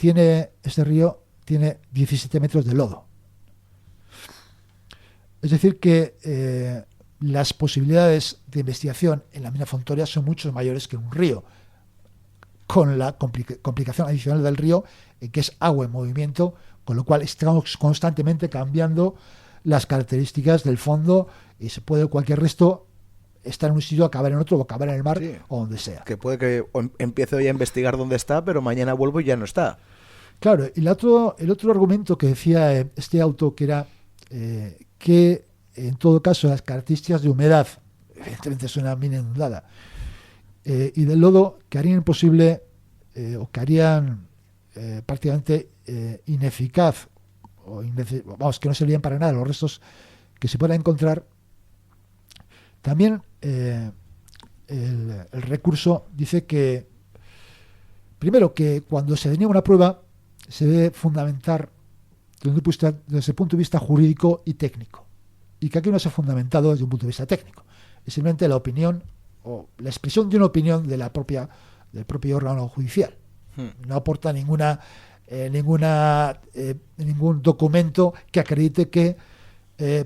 este río tiene 17 metros de lodo. Es decir que las posibilidades de investigación en la mina Fontoria son mucho mayores que en un río, con la complicación adicional del río, que es agua en movimiento, con lo cual estamos constantemente cambiando las características del fondo y se puede cualquier resto estar en un sitio, acabar en otro, o acabar en el mar, sí, o donde sea. Que puede que empiece hoy a investigar dónde está, pero mañana vuelvo y ya no está. Claro, y el otro argumento que decía este auto, que era que en todo caso las características de humedad, evidentemente es una mina inundada, y del lodo, que harían imposible o que harían prácticamente ineficaz, que no servían para nada los restos que se puedan encontrar. También el recurso dice que, primero, que cuando se deniega una prueba se debe fundamentar desde el punto de vista jurídico y técnico, y que aquí no se ha fundamentado desde un punto de vista técnico, es simplemente la opinión o la expresión de una opinión del propio órgano judicial. No aporta ningún documento que acredite que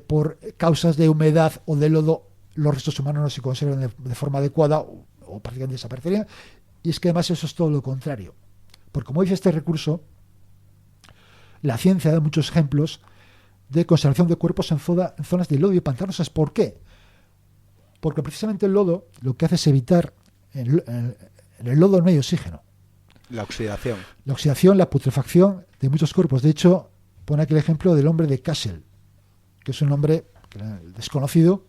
por causas de humedad o de lodo los restos humanos no se conservan de forma adecuada o prácticamente desaparecerían. Y es que además eso es todo lo contrario, porque como dice este recurso, la ciencia da muchos ejemplos de conservación de cuerpos en zonas de lodo y pantanosas. ¿Por qué? Porque precisamente el lodo lo que hace es evitar, en el lodo no hay oxígeno. La oxidación. La oxidación, la putrefacción de muchos cuerpos. De hecho, pone aquí el ejemplo del hombre de Kassel, que es un hombre desconocido,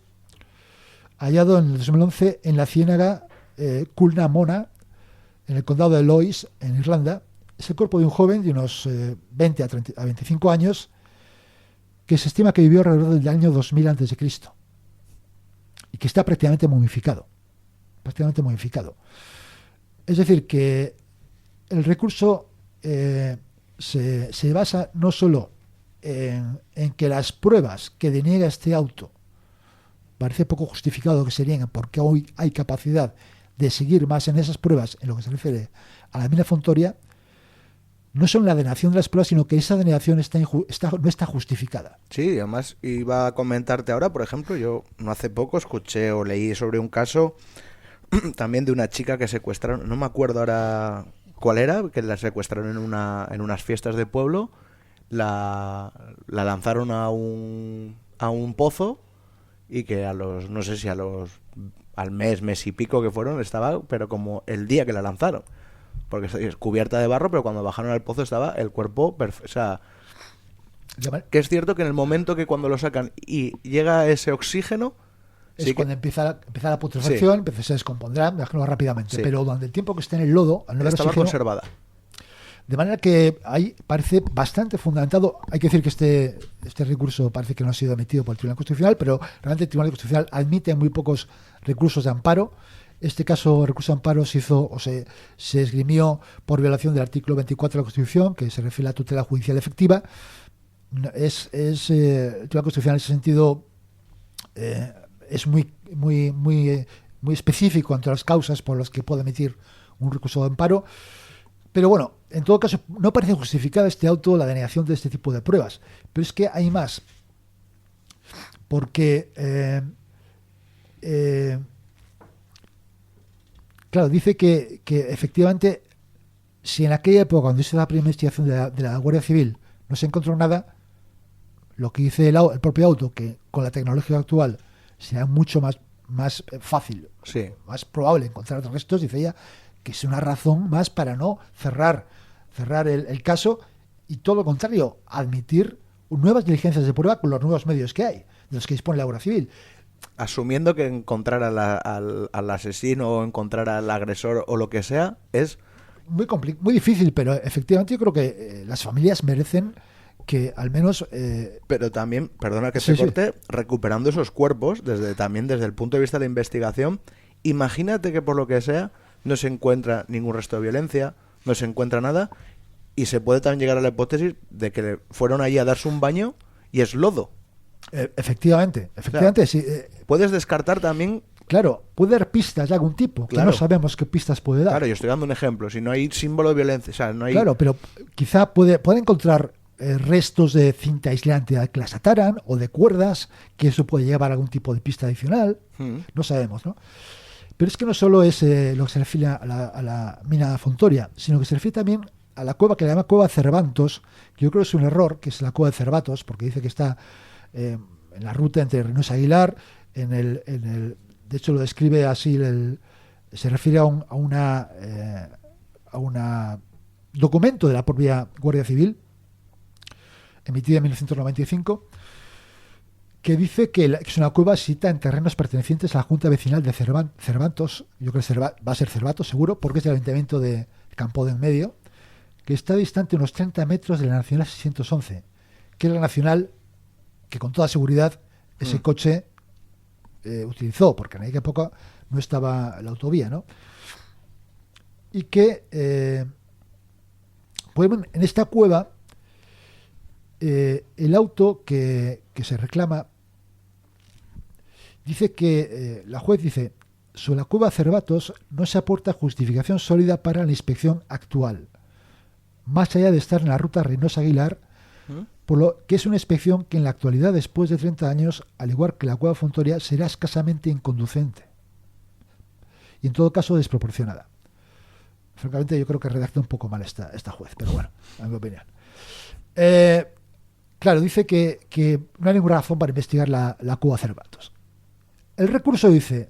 hallado en el 2011 en la ciénaga Cúlna-Mona, en el condado de Lois, en Irlanda. Es el cuerpo de un joven de unos 20 a 25 años, que se estima que vivió alrededor del año 2000 a.C. y que está prácticamente momificado. Es decir, que el recurso se basa no solo en que las pruebas que deniega este auto parece poco justificado que serían, porque hoy hay capacidad de seguir más en esas pruebas en lo que se refiere a la mina Fontoria, no son la denegación de las pruebas, sino que esa denegación no está justificada. Sí, además iba a comentarte ahora, por ejemplo, yo no hace poco escuché o leí sobre un caso también de una chica que secuestraron, no me acuerdo ahora cuál era, que la secuestraron en unas fiestas de pueblo, la lanzaron a un pozo y que no sé si al mes y pico que fueron, estaba, pero como el día que la lanzaron, porque es cubierta de barro, pero cuando bajaron al pozo estaba el cuerpo, o sea, Que es cierto que en el momento que cuando lo sacan y llega ese oxígeno, Es sí que- cuando empieza la putrefacción, Sí. entonces se descompondrá, imagino, rápidamente. Sí. Pero durante el tiempo que esté en el lodo, al no haber estaba oxígeno, conservada. de manera que ahí parece bastante fundamentado. Hay que decir que este recurso parece que no ha sido admitido por el Tribunal Constitucional, pero realmente el Tribunal Constitucional admite muy pocos recursos de amparo. Este caso, recurso de amparo, se esgrimió por violación del artículo 24 de la Constitución, que se refiere a la tutela judicial efectiva. El Tribunal Constitucional en ese sentido es muy específico entre las causas por las que puede emitir un recurso de amparo. Pero bueno, en todo caso, no parece justificada este auto la denegación de este tipo de pruebas. Pero es que hay más. Porque, claro, dice que efectivamente, si en aquella época, cuando hizo la primera investigación de la Guardia Civil, no se encontró nada, lo que dice el propio auto, que con la tecnología actual será mucho más fácil, Sí. más probable encontrar otros restos, dice ella, que es una razón más para no cerrar el caso y todo lo contrario, admitir nuevas diligencias de prueba con los nuevos medios que hay, de los que dispone la Guardia Civil. Asumiendo que encontrar al asesino o encontrar al agresor o lo que sea es... Muy difícil, pero efectivamente yo creo que las familias merecen que al menos... Pero también, perdona que Sí, te sí. corte, recuperando esos cuerpos, también desde el punto de vista de la investigación, imagínate que por lo que sea no se encuentra ningún resto de violencia, no se encuentra nada, y se puede también llegar a la hipótesis de que fueron allí a darse un baño y es lodo. efectivamente, sí, Puedes descartar también... claro, puede dar pistas de algún tipo, que Claro. no sabemos qué pistas puede dar. Claro, yo estoy dando un ejemplo. Si no hay símbolo de violencia, o sea, no hay... Claro, pero quizá puede encontrar restos de cinta aislante que las ataran o de cuerdas, que eso puede llevar a algún tipo de pista adicional. No sabemos, ¿no? Pero es que no solo es lo que se refiere a la mina Fontoria, sino que se refiere también a la cueva que le llama Cueva Cervantos, que yo creo que es un error, que es la Cueva de Cervatos, porque dice que está en la ruta entre Reynosa y Aguilar, de hecho lo describe así, se refiere a un documento de la propia Guardia Civil, emitida en 1995, que dice que es una cueva situada en terrenos pertenecientes a la Junta Vecinal de Cervantos, yo creo que va a ser Cervatos seguro, porque es del Ayuntamiento de Campo de en Medio, que está distante unos 30 metros de la Nacional 611, que es la Nacional que con toda seguridad ese coche utilizó, porque en aquella época no estaba la autovía, ¿no? Y que pues, en esta cueva el auto que se reclama dice que la juez dice: sobre la cueva Cervatos no se aporta justificación sólida para la inspección actual, más allá de estar en la ruta Reynosa-Aguilar, por lo que es una inspección que en la actualidad, después de 30 años, al igual que la cueva Fontoria, será escasamente inconducente y en todo caso desproporcionada. Francamente yo creo que redacta un poco mal esta juez, pero bueno, en mi opinión. Claro, dice que no hay ninguna razón para investigar la cueva Cervatos. El recurso dice,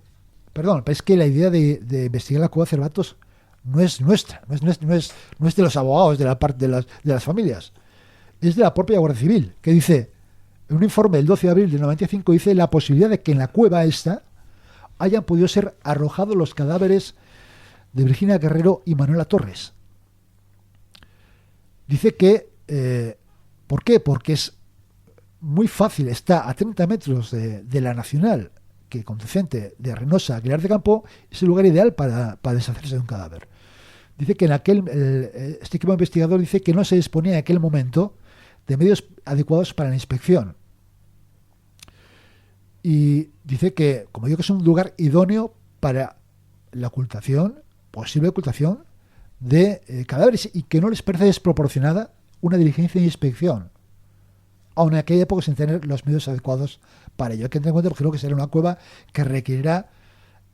perdón, pero es que la idea de investigar la cueva Cervatos no es nuestra, no es de los abogados de la parte de las familias, es de la propia Guardia Civil, que dice, en un informe del 12 de abril del 95, dice la posibilidad de que en la cueva esta hayan podido ser arrojados los cadáveres de Virginia Guerrero y Manuela Torres. Dice que ¿por qué? Porque es muy fácil, está a 30 metros de la Nacional, que conducente de Reynosa a Aguilar de Campo, es el lugar ideal para deshacerse de un cadáver. Dice que este equipo investigador dice que no se disponía en aquel momento de medios adecuados para la inspección. Y dice que, como digo, que es un lugar idóneo para la posible ocultación de cadáveres, y que no les parece desproporcionada una diligencia de inspección, aun en aquella época sin tener los medios adecuados para ello. Hay que tener en cuenta, porque creo que será una cueva que requerirá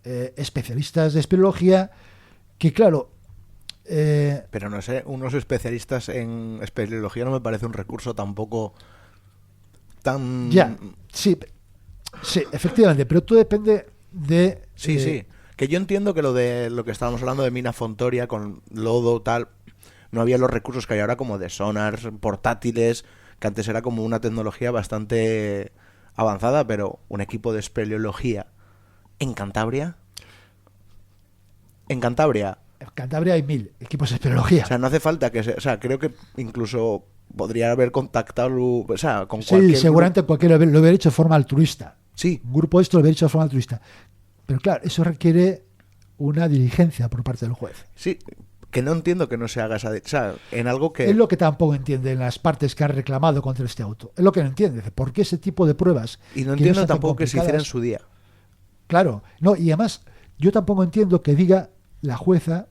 especialistas de espeleología, que claro... pero no sé, unos especialistas en espeleología no me parece un recurso tampoco tan... Ya, sí, efectivamente, pero todo depende de... Sí, que yo entiendo que lo que estábamos hablando de mina Fontoria con lodo, tal, no había los recursos que hay ahora como de sonars portátiles que antes era como una tecnología bastante avanzada, pero un equipo de espeleología en Cantabria. En Cantabria. En Cantabria hay 1000 equipos de espeleología. O sea, no hace falta que o sea, creo que incluso podría haber contactado, o sea, con cualquier... Sí, seguramente cualquiera lo hubiera hecho de forma altruista. Sí. Un grupo de esto lo hubiera hecho de forma altruista. Pero claro, eso requiere una diligencia por parte del juez. Sí, que no entiendo que no se haga esa... O sea, en algo que... Es lo que tampoco entienden las partes que han reclamado contra este auto. Es lo que no entiende. ¿Por qué ese tipo de pruebas? Y no que entiendo se hacen tampoco que se hiciera en complicadas? su día. Claro, no, y además yo tampoco entiendo que diga la jueza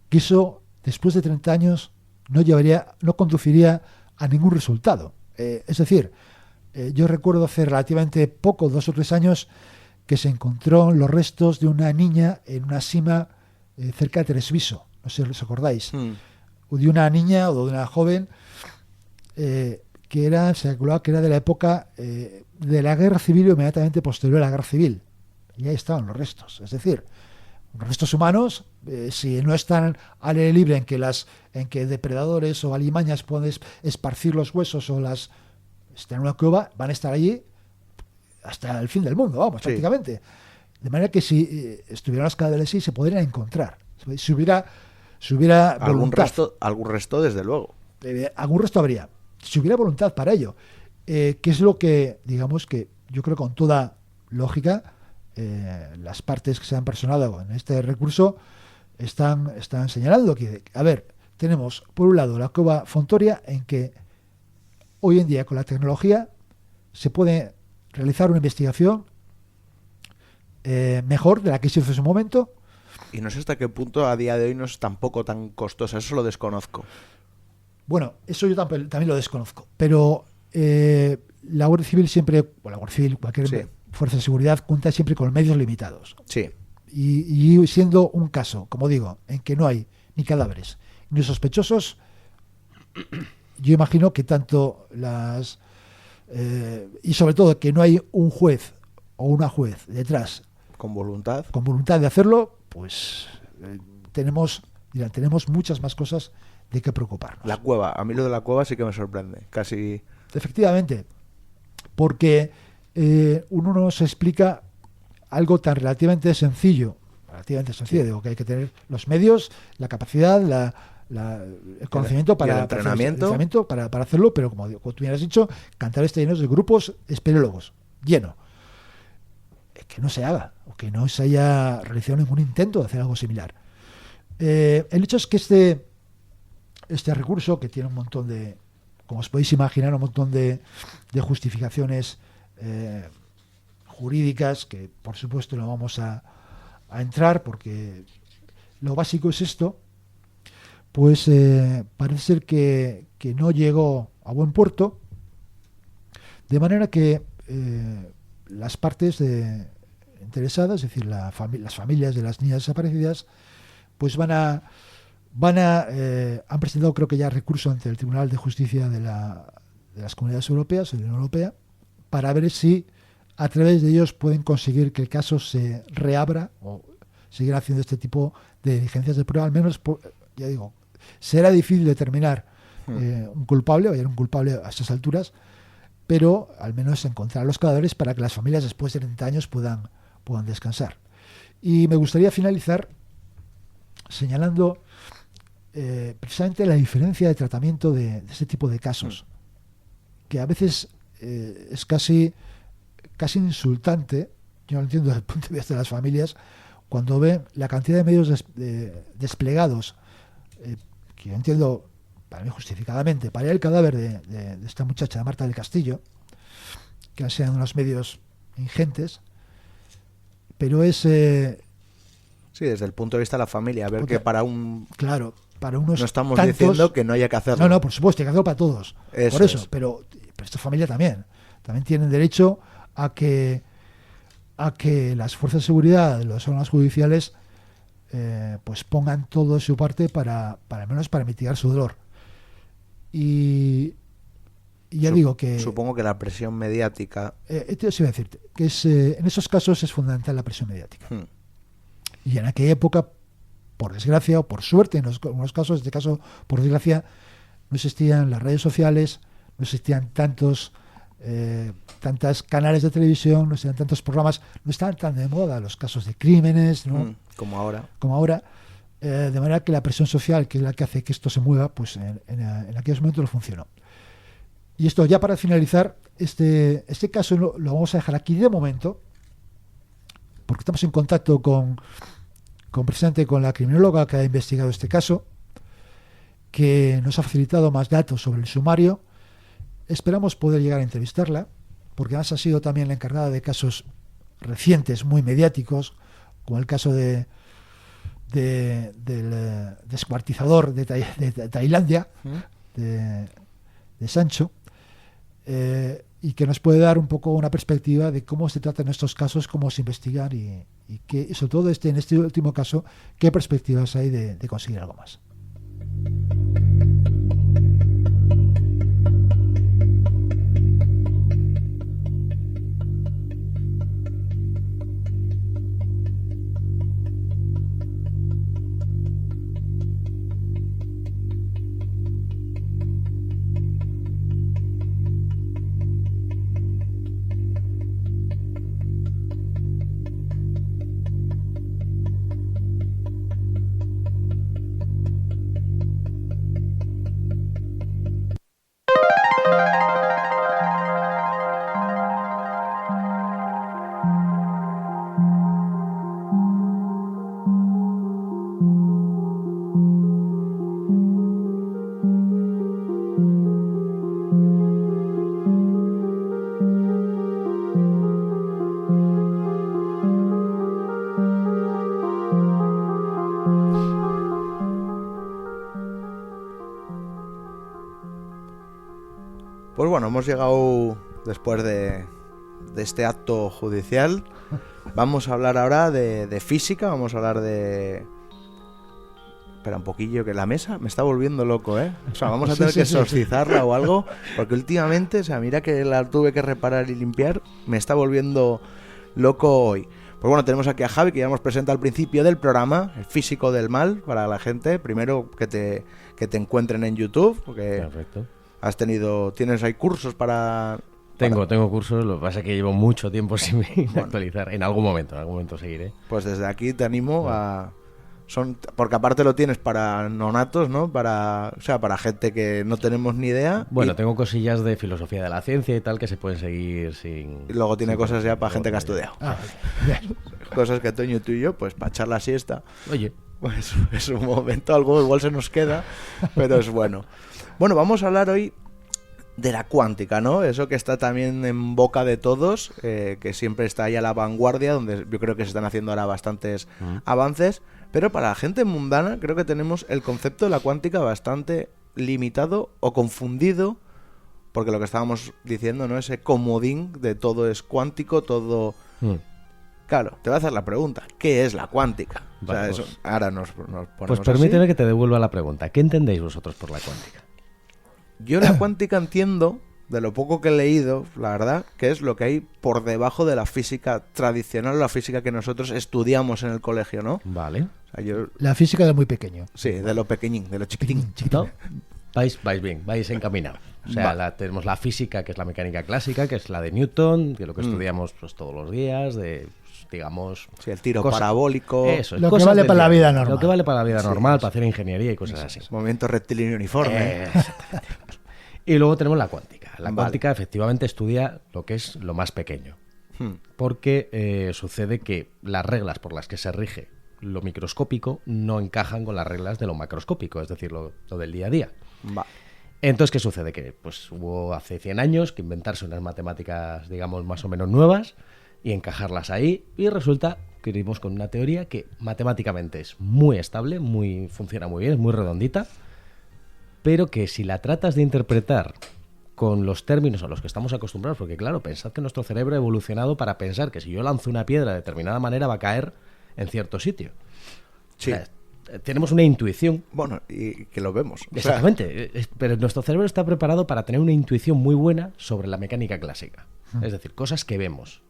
que eso después de 30 años no conduciría a ningún resultado. Es decir, yo recuerdo hace relativamente poco, 2 o 3 años, que se encontró los restos de una niña en una sima cerca de Treviso, no sé si os acordáis, o de una niña o de una joven se calculaba que era de la época de la guerra civil o inmediatamente posterior a la guerra civil. Y ahí estaban los restos. Es decir, los restos humanos, si no están al aire libre en que depredadores o alimañas pueden esparcir los huesos o están en una cueva, van a estar allí hasta el fin del mundo, vamos, sí, prácticamente. De manera que si estuvieran los cadáveres así, se podrían encontrar. Si hubiera voluntad. Algún resto, desde luego. Algún resto habría. Si hubiera voluntad para ello. Que es lo que, digamos, que yo creo con toda lógica, las partes que se han personado en este recurso están señalando que, a ver, tenemos por un lado la cueva Fontoria, en que hoy en día con la tecnología se puede realizar una investigación mejor de la que se hizo en su momento. Y no sé hasta qué punto a día de hoy no es tampoco tan costosa, eso lo desconozco. Bueno, eso yo también lo desconozco, pero la Guardia Civil siempre, o la Guardia Civil, cualquier fuerza de seguridad, cuenta siempre con medios limitados. Sí. Y siendo un caso, como digo, en que no hay ni cadáveres ni sospechosos, yo imagino que tanto y sobre todo que no hay un juez o una juez detrás Con voluntad de hacerlo, pues tenemos muchas más cosas de qué preocuparnos. La cueva, a mí lo de la cueva sí que me sorprende, casi... Efectivamente, porque uno nos explica algo tan relativamente sencillo, digo que hay que tener los medios, la capacidad, el conocimiento y el entrenamiento para hacerlo, pero como tú bien has dicho, Cantabria está lleno de grupos espeleólogos, lleno. Que no se haga, o que no se haya realizado ningún intento de hacer algo similar. El hecho es que este recurso, que tiene un montón de, como os podéis imaginar, un montón de justificaciones jurídicas, que por supuesto no vamos a entrar, porque lo básico es esto, pues parece ser que no llegó a buen puerto, de manera que las partes interesadas, es decir, las familias de las niñas desaparecidas, pues han presentado, creo que ya, recurso ante el Tribunal de Justicia de las Comunidades Europeas, de la Unión Europea, para ver si a través de ellos pueden conseguir que el caso se reabra o seguir haciendo este tipo de diligencias de prueba. Al menos, ya digo, será difícil determinar un culpable, o hay un culpable a estas alturas, pero al menos encontrar los cadáveres para que las familias después de 30 años puedan descansar. Y me gustaría finalizar señalando precisamente la diferencia de tratamiento de este tipo de casos, que a veces es casi insultante, yo no lo entiendo desde el punto de vista de las familias, cuando ven la cantidad de medios desplegados, que yo entiendo, para mí justificadamente, para el cadáver de esta muchacha, de Marta del Castillo, que han sido unos medios ingentes, pero es... sí, desde el punto de vista de la familia, ver que para un... Claro, para unos no estamos tantos, diciendo que no haya que hacerlo. No, por supuesto, hay que hacerlo para todos. Eso por eso, es. pero esta familia también tienen derecho a que las fuerzas de seguridad, los órganos judiciales, pues pongan todo de su parte para al menos para mitigar su dolor. Y ya digo que... Supongo que la presión mediática... Esto sí voy a decirte, que en esos casos es fundamental la presión mediática. Y en aquella época, por desgracia o por suerte, en algunos casos, en este caso por desgracia, no existían las redes sociales, no existían tantos canales de televisión, no existían tantos programas, no estaban tan de moda los casos de crímenes, ¿no? Como ahora. De manera que la presión social, que es la que hace que esto se mueva, pues en aquellos momentos no funcionó. Y esto, ya para finalizar, este caso lo vamos a dejar aquí de momento, porque estamos en contacto precisamente con la criminóloga que ha investigado este caso, que nos ha facilitado más datos sobre el sumario. Esperamos poder llegar a entrevistarla, porque además ha sido también la encargada de casos recientes, muy mediáticos, como el caso del descuartizador de Tailandia, de Sancho, y que nos puede dar un poco una perspectiva de cómo se tratan estos casos, cómo se investigan y sobre todo en este último caso, qué perspectivas hay de conseguir algo más. Pues bueno, hemos llegado después de este acto judicial. Vamos a hablar ahora de física, vamos a hablar de... Espera un poquillo, que la mesa me está volviendo loco, ¿eh? O sea, vamos a tener que exorcizarla o algo, porque últimamente, o sea, mira que la tuve que reparar y limpiar, me está volviendo loco hoy. Pues bueno, tenemos aquí a Javi, que ya hemos presentado al principio del programa, el físico del mal, para la gente. Primero que te encuentren en YouTube, porque... Perfecto. Tienes ahí cursos para... Tengo cursos, lo que pasa es que llevo mucho tiempo sin actualizar. En algún momento seguiré. Pues desde aquí te animo a... Porque aparte lo tienes para nonatos, ¿no? Para gente que no tenemos ni idea. Bueno, tengo cosillas de filosofía de la ciencia y tal que se pueden seguir sin... Y luego tiene cosas ya para gente que ha estudiado. Cosas que Toño, tú y yo, pues para echar la siesta. Oye. Pues es un momento, algo igual se nos queda, pero es bueno. Bueno, vamos a hablar hoy de la cuántica, ¿no? Eso que está también en boca de todos, que siempre está ahí a la vanguardia, donde yo creo que se están haciendo ahora bastantes avances, pero para la gente mundana creo que tenemos el concepto de la cuántica bastante limitado o confundido, porque lo que estábamos diciendo, ¿no? Ese comodín de todo es cuántico, todo... Claro, te voy a hacer la pregunta, ¿qué es la cuántica? Vale, o sea, eso, ahora nos ponemos pues permíteme así. Que te devuelva la pregunta. ¿Qué entendéis vosotros por la cuántica? Yo la cuántica entiendo, de lo poco que he leído, la verdad, que es lo que hay por debajo de la física tradicional, la física que nosotros estudiamos en el colegio, ¿no? Vale. O sea, La física de muy pequeño. Sí, de lo pequeñín, de lo chiquitín. ¿No? Vais bien, vais encaminados. O sea, tenemos la física, que es la mecánica clásica, que es la de Newton, que es lo que estudiamos pues todos los días, digamos... Sí, el tiro parabólico. Eso, lo que vale para la vida normal. Lo que vale para la vida normal, para hacer ingeniería y cosas así. Movimiento rectilíneo uniforme. Exactamente. Y luego tenemos la cuántica. La cuántica efectivamente estudia lo que es lo más pequeño. Porque sucede que las reglas por las que se rige lo microscópico no encajan con las reglas de lo macroscópico, es decir, lo del día a día. Entonces, ¿qué sucede? Que pues hubo hace 100 años que inventarse unas matemáticas, digamos, más o menos nuevas y encajarlas ahí, y resulta que vivimos con una teoría que matemáticamente es muy estable, funciona muy bien, es muy redondita, pero que si la tratas de interpretar con los términos a los que estamos acostumbrados, porque claro, pensad que nuestro cerebro ha evolucionado para pensar que si yo lanzo una piedra de determinada manera va a caer en cierto sitio. Sí. O sea, tenemos una intuición. Bueno, y que lo vemos. Exactamente, pero nuestro cerebro está preparado para tener una intuición muy buena sobre la mecánica clásica. Es decir, cosas que vemos.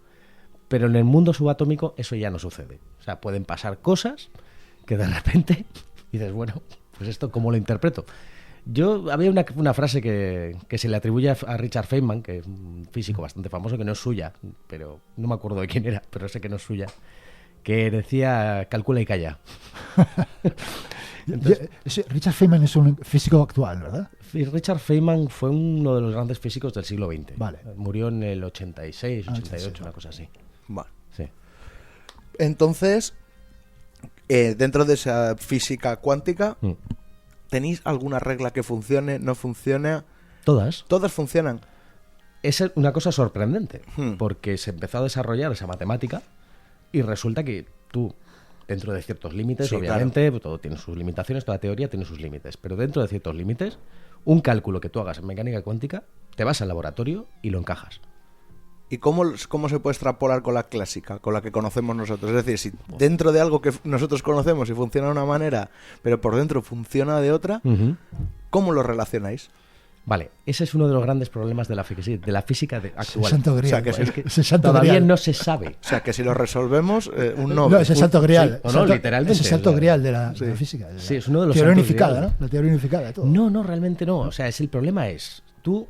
Pero en el mundo subatómico eso ya no sucede. O sea, pueden pasar cosas que de repente dices, bueno, pues esto ¿cómo lo interpreto? Había una frase que se le atribuye a Richard Feynman, que es un físico bastante famoso, que no es suya, pero no me acuerdo de quién era, pero sé que no es suya, que decía, calcula y calla. Richard Feynman es un físico actual, ¿verdad? Richard Feynman fue uno de los grandes físicos del siglo XX. Vale. Murió en el 86, 88, una cosa así. Vale. Sí. Entonces, dentro de esa física cuántica, ¿tenéis alguna regla que funcione, no funcione? Todas. Todas funcionan. Es una cosa sorprendente, porque se empezó a desarrollar esa matemática y resulta que tú, dentro de ciertos límites, Sí, obviamente, claro. todo tiene sus limitaciones, toda teoría tiene sus límites, pero dentro de ciertos límites, un cálculo que tú hagas en mecánica cuántica, te vas al laboratorio y lo encajas. ¿Y cómo se puede extrapolar con la clásica, con la que conocemos nosotros? Es decir, si dentro de algo que nosotros conocemos y funciona de una manera, pero por dentro funciona de otra, ¿cómo lo relacionáis? Vale, ese es uno de los grandes problemas de la física actual. Santo Grial. O sea, que Es sí. que ese Santo Todavía Grial. no se sabe. O sea, que si lo resolvemos, un No, Nobel. ese Santo Grial. Sí, o no, literalmente. Ese Santo Grial de la, Sí. de la física. de la Sí, es uno de los teoría santos unificada, griales. ¿no? La teoría unificada de todo. No, realmente no. O sea, el problema es, tú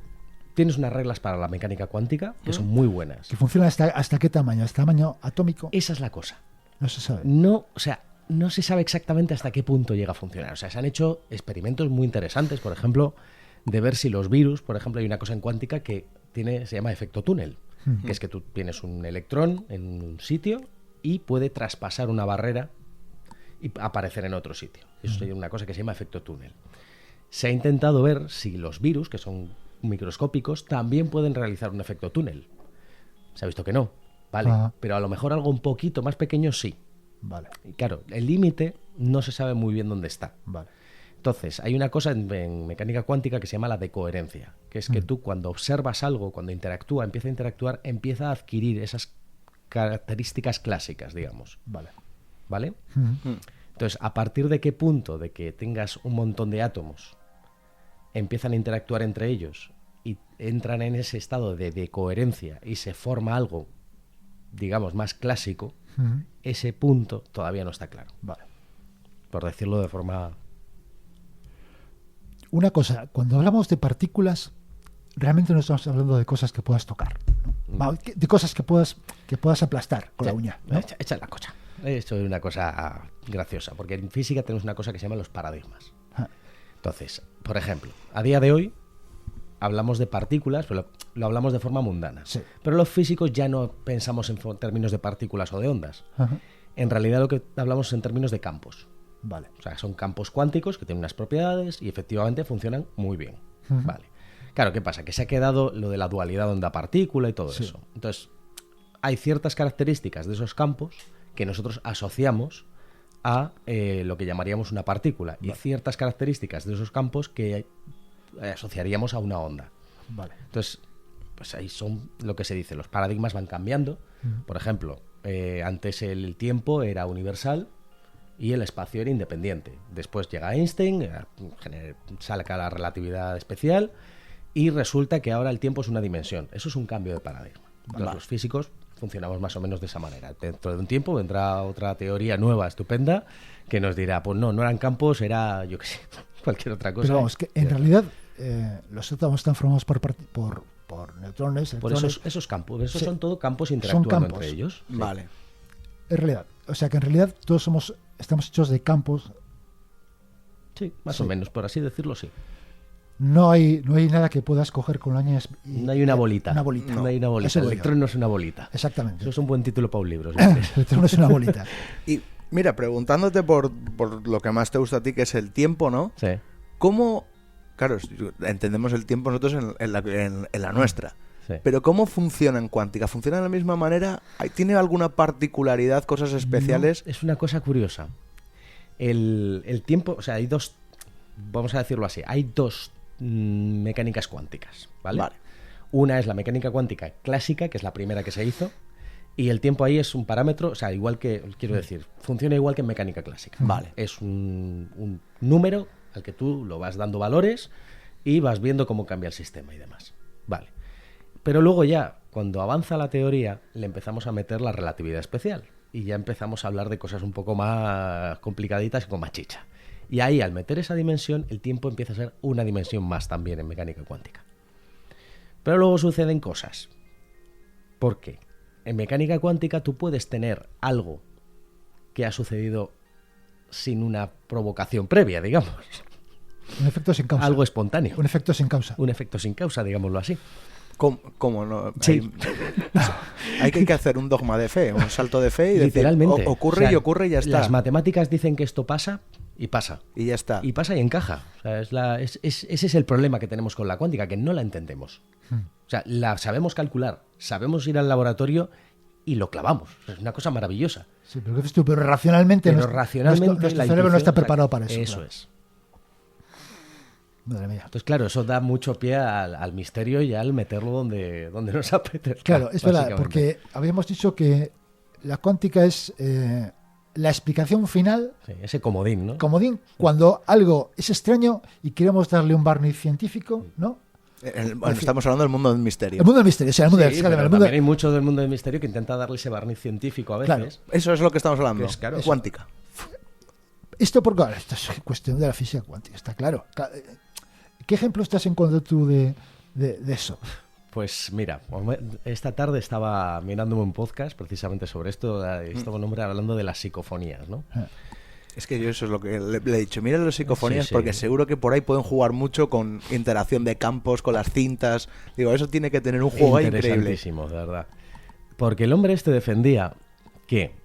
tienes unas reglas para la mecánica cuántica que son muy buenas. Que funciona hasta qué tamaño, hasta tamaño atómico, Esa es la cosa. no se sabe. No, o sea, no se sabe exactamente hasta qué punto llega a funcionar. O sea, se han hecho experimentos muy interesantes, por ejemplo, de ver si los virus, por ejemplo, hay una cosa en cuántica que se llama efecto túnel, que es que tú tienes un electrón en un sitio y puede traspasar una barrera y aparecer en otro sitio. Eso es una cosa que se llama efecto túnel. Se ha intentado ver si los virus, que son microscópicos, también pueden realizar un efecto túnel. Se ha visto que no, ¿vale? Ah. Pero a lo mejor algo un poquito más pequeño sí. Vale, Y claro, el límite no se sabe muy bien dónde está. vale. Entonces, hay una cosa en mecánica cuántica que se llama la decoherencia, que es que tú cuando observas algo, cuando empieza a interactuar, empieza a adquirir esas características clásicas, digamos. Vale. ¿Vale? Entonces, ¿a partir de qué punto de que tengas un montón de átomos empiezan a interactuar entre ellos y entran en ese estado de decoherencia y se forma algo, digamos, más clásico? Ese punto todavía no está claro, Vale. por decirlo de forma... Una cosa, cuando hablamos de partículas, realmente no estamos hablando de cosas que puedas tocar, ¿no? De cosas que puedas aplastar con la uña, ¿no? Echa la cosa. Esto es una cosa graciosa, porque en física tenemos una cosa que se llama los paradigmas. Ah. Entonces, por ejemplo, a día de hoy hablamos de partículas, pero lo hablamos de forma mundana. Sí. Pero los físicos ya no pensamos en términos de partículas o de ondas. Ajá. En realidad lo que hablamos es en términos de campos. Vale. O sea, son campos cuánticos que tienen unas propiedades y efectivamente funcionan muy bien. Vale. Claro, ¿qué pasa? Que se ha quedado lo de la dualidad onda-partícula y todo Sí. eso. Entonces, hay ciertas características de esos campos que nosotros asociamos a lo que llamaríamos una partícula y ciertas características de esos campos que asociaríamos a una onda. Vale. Entonces, pues ahí son lo que se dice, los paradigmas van cambiando. Por ejemplo, antes el tiempo era universal y el espacio era independiente. Después llega Einstein, saca la relatividad especial y resulta que ahora el tiempo es una dimensión. Eso es un cambio de paradigma. Entonces, los físicos funcionamos más o menos de esa manera. Dentro de un tiempo vendrá otra teoría nueva, estupenda, que nos dirá, pues no eran campos, era, yo qué sé, cualquier otra cosa. Pero vamos, que en realidad los átomos están formados por neutrones, Por electrones. esos campos, esos Sí. son todo campos interactuando campos. entre ellos. Sí. Vale. En realidad, o sea que en realidad todos estamos hechos de campos. Sí, más Sí. o menos, por así decirlo, sí. No hay nada que puedas coger con la uña. No hay una bolita. Una bolita. No hay una bolita. Eso El digo yo. electrón no es una bolita. Exactamente. Eso es un buen título para un libro. si quieres. El electrón es una bolita. Y mira, preguntándote por lo que más te gusta a ti, que es el tiempo, ¿no? Sí. ¿Cómo? Claro, entendemos el tiempo nosotros en la nuestra. Sí. Pero ¿cómo funciona en cuántica? ¿Funciona de la misma manera? ¿Tiene alguna particularidad, cosas especiales? Es una cosa curiosa. El tiempo, o sea, hay dos, vamos a decirlo así, hay dos mecánicas cuánticas, ¿vale? Vale. Una es la mecánica cuántica clásica, que es la primera que se hizo, y el tiempo ahí es un parámetro, o sea, igual que, quiero decir, funciona igual que en mecánica clásica. Vale. Es un número al que tú lo vas dando valores y vas viendo cómo cambia el sistema y demás. Vale. Pero luego ya, cuando avanza la teoría, le empezamos a meter la relatividad especial y ya empezamos a hablar de cosas un poco más complicaditas y con más chicha. Y ahí, al meter esa dimensión, el tiempo empieza a ser una dimensión más también en mecánica cuántica. Pero luego suceden cosas. ¿Por qué? En mecánica cuántica tú puedes tener algo que ha sucedido sin una provocación previa, digamos. Un efecto sin causa. Algo espontáneo. Un efecto sin causa. Un efecto sin causa, digámoslo así. ¿Cómo no? Sí. Hay que hacer un dogma de fe, un salto de fe y Literalmente. decir, ocurre, o sea, y ocurre y ya está. Las matemáticas dicen que esto pasa y pasa. Y ya está. Y pasa y encaja. O sea, ese es el problema que tenemos con la cuántica, que no la entendemos. O sea, la sabemos calcular, sabemos ir al laboratorio y lo clavamos. O sea, es una cosa maravillosa. Sí, pero ¿qué dices tú? Pero racionalmente, racionalmente nuestro la cerebro no está intuición, preparado para eso. Eso claro. es. Madre mía. Entonces, claro, eso da mucho pie al misterio y al meterlo donde nos apetezca. Claro, es verdad, básicamente. porque habíamos dicho que la cuántica es la explicación final, Sí, ese comodín, ¿no? comodín, cuando algo es extraño y queremos darle un barniz científico, ¿no? Bueno, estamos hablando del mundo del misterio. El mundo del misterio, o sea, el mundo Sí, del, pero el mundo también hay mucho del mundo del misterio que intenta darle ese barniz científico a veces. Claro. Eso es lo que estamos hablando. Que es, claro, cuántica. Esto porque ahora, esto es cuestión de la física cuántica, está claro. ¿Qué ejemplo estás encontrando tú de eso? Pues mira, esta tarde estaba mirándome un podcast precisamente sobre esto, estaba un hombre hablando de las psicofonías, ¿no? Es que yo eso es lo que le he dicho. Mira las psicofonías Sí, sí. porque seguro que por ahí pueden jugar mucho con interacción de campos, con las cintas. Digo, eso tiene que tener un juego ahí increíble. Interesantísimo, de verdad. Porque el hombre este defendía que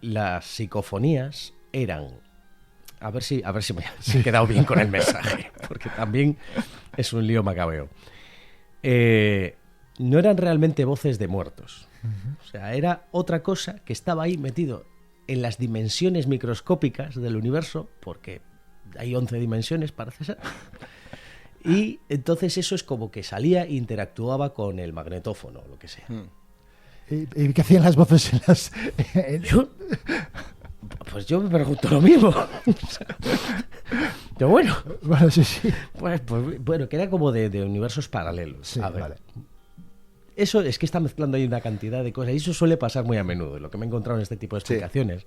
las psicofonías eran... A ver si me he quedado bien con el mensaje, porque también es un lío macabeo. No eran realmente voces de muertos. O sea, era otra cosa que estaba ahí metido en las dimensiones microscópicas del universo, porque hay 11 dimensiones, parece ser. Y entonces eso es como que salía e interactuaba con el magnetófono, o lo que sea. ¿Y qué hacían las voces en las...? Pues yo me pregunto lo mismo. Pero bueno, Bueno, sí. pues, bueno, que era como de universos paralelos. Sí, A ver, vale. eso es que está mezclando ahí una cantidad de cosas y eso suele pasar muy a menudo, lo que me he encontrado en este tipo de explicaciones,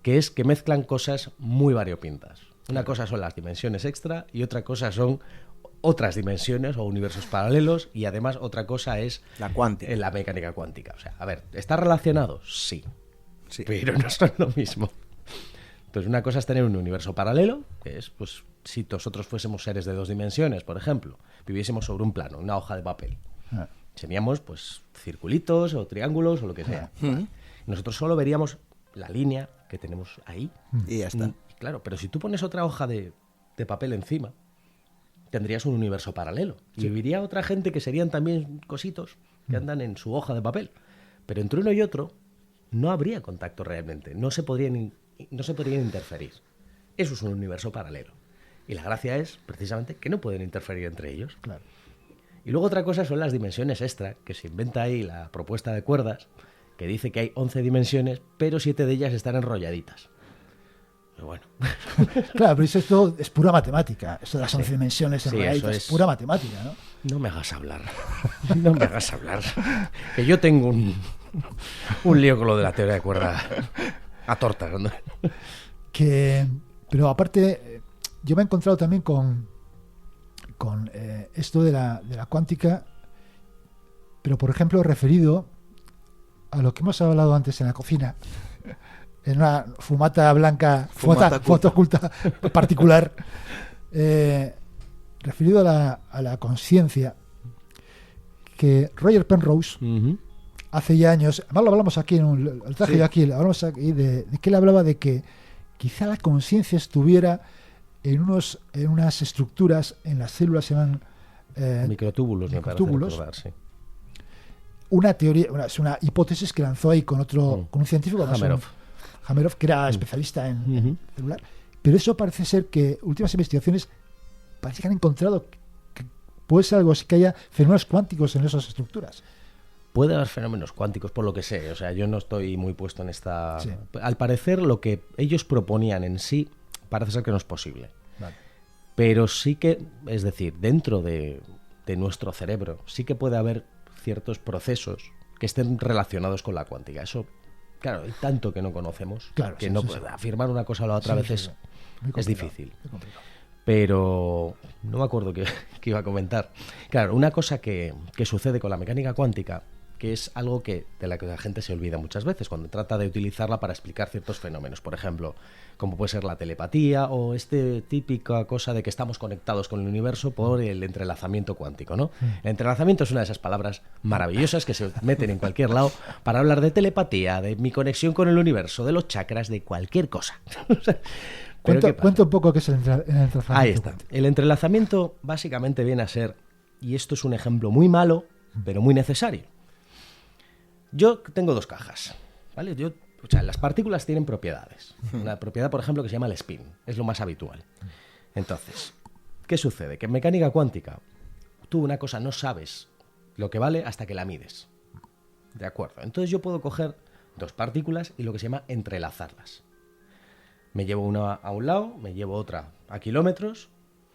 que es que mezclan cosas muy variopintas. Una cosa son las dimensiones extra y otra cosa son otras dimensiones o universos paralelos y además otra cosa es La cuántica. la mecánica cuántica. O sea, a ver, ¿está relacionado? Sí. Sí. Pero no son lo mismo. Entonces, una cosa es tener un universo paralelo, que es, pues, si nosotros fuésemos seres de 2 dimensiones, por ejemplo, viviésemos sobre un plano, una hoja de papel. Seríamos, pues, circulitos o triángulos o lo que sea. Nosotros solo veríamos la línea que tenemos ahí. Y ya está. Claro, pero si tú pones otra hoja de papel encima, tendrías un universo paralelo. Y viviría otra gente que serían también cositos que andan en su hoja de papel. Pero entre uno y otro no habría contacto realmente. No se podrían interferir. Eso es un universo paralelo. Y la gracia es, precisamente, que no pueden interferir entre ellos. Claro. Y luego otra cosa son las dimensiones extra, que se inventa ahí la propuesta de cuerdas, que dice que hay 11 dimensiones, pero 7 de ellas están enrolladitas. Pero bueno. Claro, pero esto es pura matemática. Esto de las 11 dimensiones en Sí, realidad eso es es pura matemática, ¿no? No me hagas hablar. No me hagas hablar. Que yo tengo un lío con lo de la teoría de cuerda a tortas. ¿No? Pero aparte, yo me he encontrado también con esto de la cuántica, pero por ejemplo referido a lo que hemos hablado antes en la cocina, en una fumata blanca, fumata oculta particular, referido a la conciencia, que Roger Penrose hace ya años, además lo hablamos aquí, lo traje yo aquí, lo hablamos aquí de que él hablaba de que quizá la conciencia estuviera en unas estructuras, en las células se llaman microtúbulos, microtúbulos. Me parece recordar, sí. Una teoría, es una hipótesis que lanzó ahí con un científico, Hameroff, que era especialista en celular. Pero eso parece ser que últimas investigaciones parece que han encontrado que puede ser algo así, que haya fenómenos cuánticos en esas estructuras. Puede haber fenómenos cuánticos, por lo que sé. O sea, yo no estoy muy puesto en esta... Sí. Al parecer, lo que ellos proponían en sí parece ser que no es posible. Vale. Pero sí que, es decir, dentro de nuestro cerebro, sí que puede haber ciertos procesos que estén relacionados con la cuántica. Eso Claro, hay tanto que no conocemos Claro, que sí, no sí, puede sí. afirmar una cosa a la otra Sí, vez sí, es, sí. Muy es complicado, difícil. muy complicado. Pero no me acuerdo qué iba a comentar. Claro, una cosa que sucede con la mecánica cuántica, que es algo de la que la gente se olvida muchas veces cuando trata de utilizarla para explicar ciertos fenómenos. Por ejemplo, como puede ser la telepatía o típica cosa de que estamos conectados con el universo por el entrelazamiento cuántico, ¿no? El entrelazamiento es una de esas palabras maravillosas que se meten en cualquier lado para hablar de telepatía, de mi conexión con el universo, de los chakras, de cualquier cosa. Pero ¿qué pasa? Cuenta un poco qué es el entrelazamiento. Ahí está. El entrelazamiento básicamente viene a ser, y esto es un ejemplo muy malo, pero muy necesario. Yo tengo 2 cajas, ¿vale? Las partículas tienen propiedades. Una propiedad, por ejemplo, que se llama el spin. Es lo más habitual. Entonces, ¿qué sucede? Que en mecánica cuántica, tú una cosa no sabes lo que vale hasta que la mides. ¿De acuerdo? Entonces yo puedo coger 2 partículas y lo que se llama entrelazarlas. Me llevo una a un lado, me llevo otra a kilómetros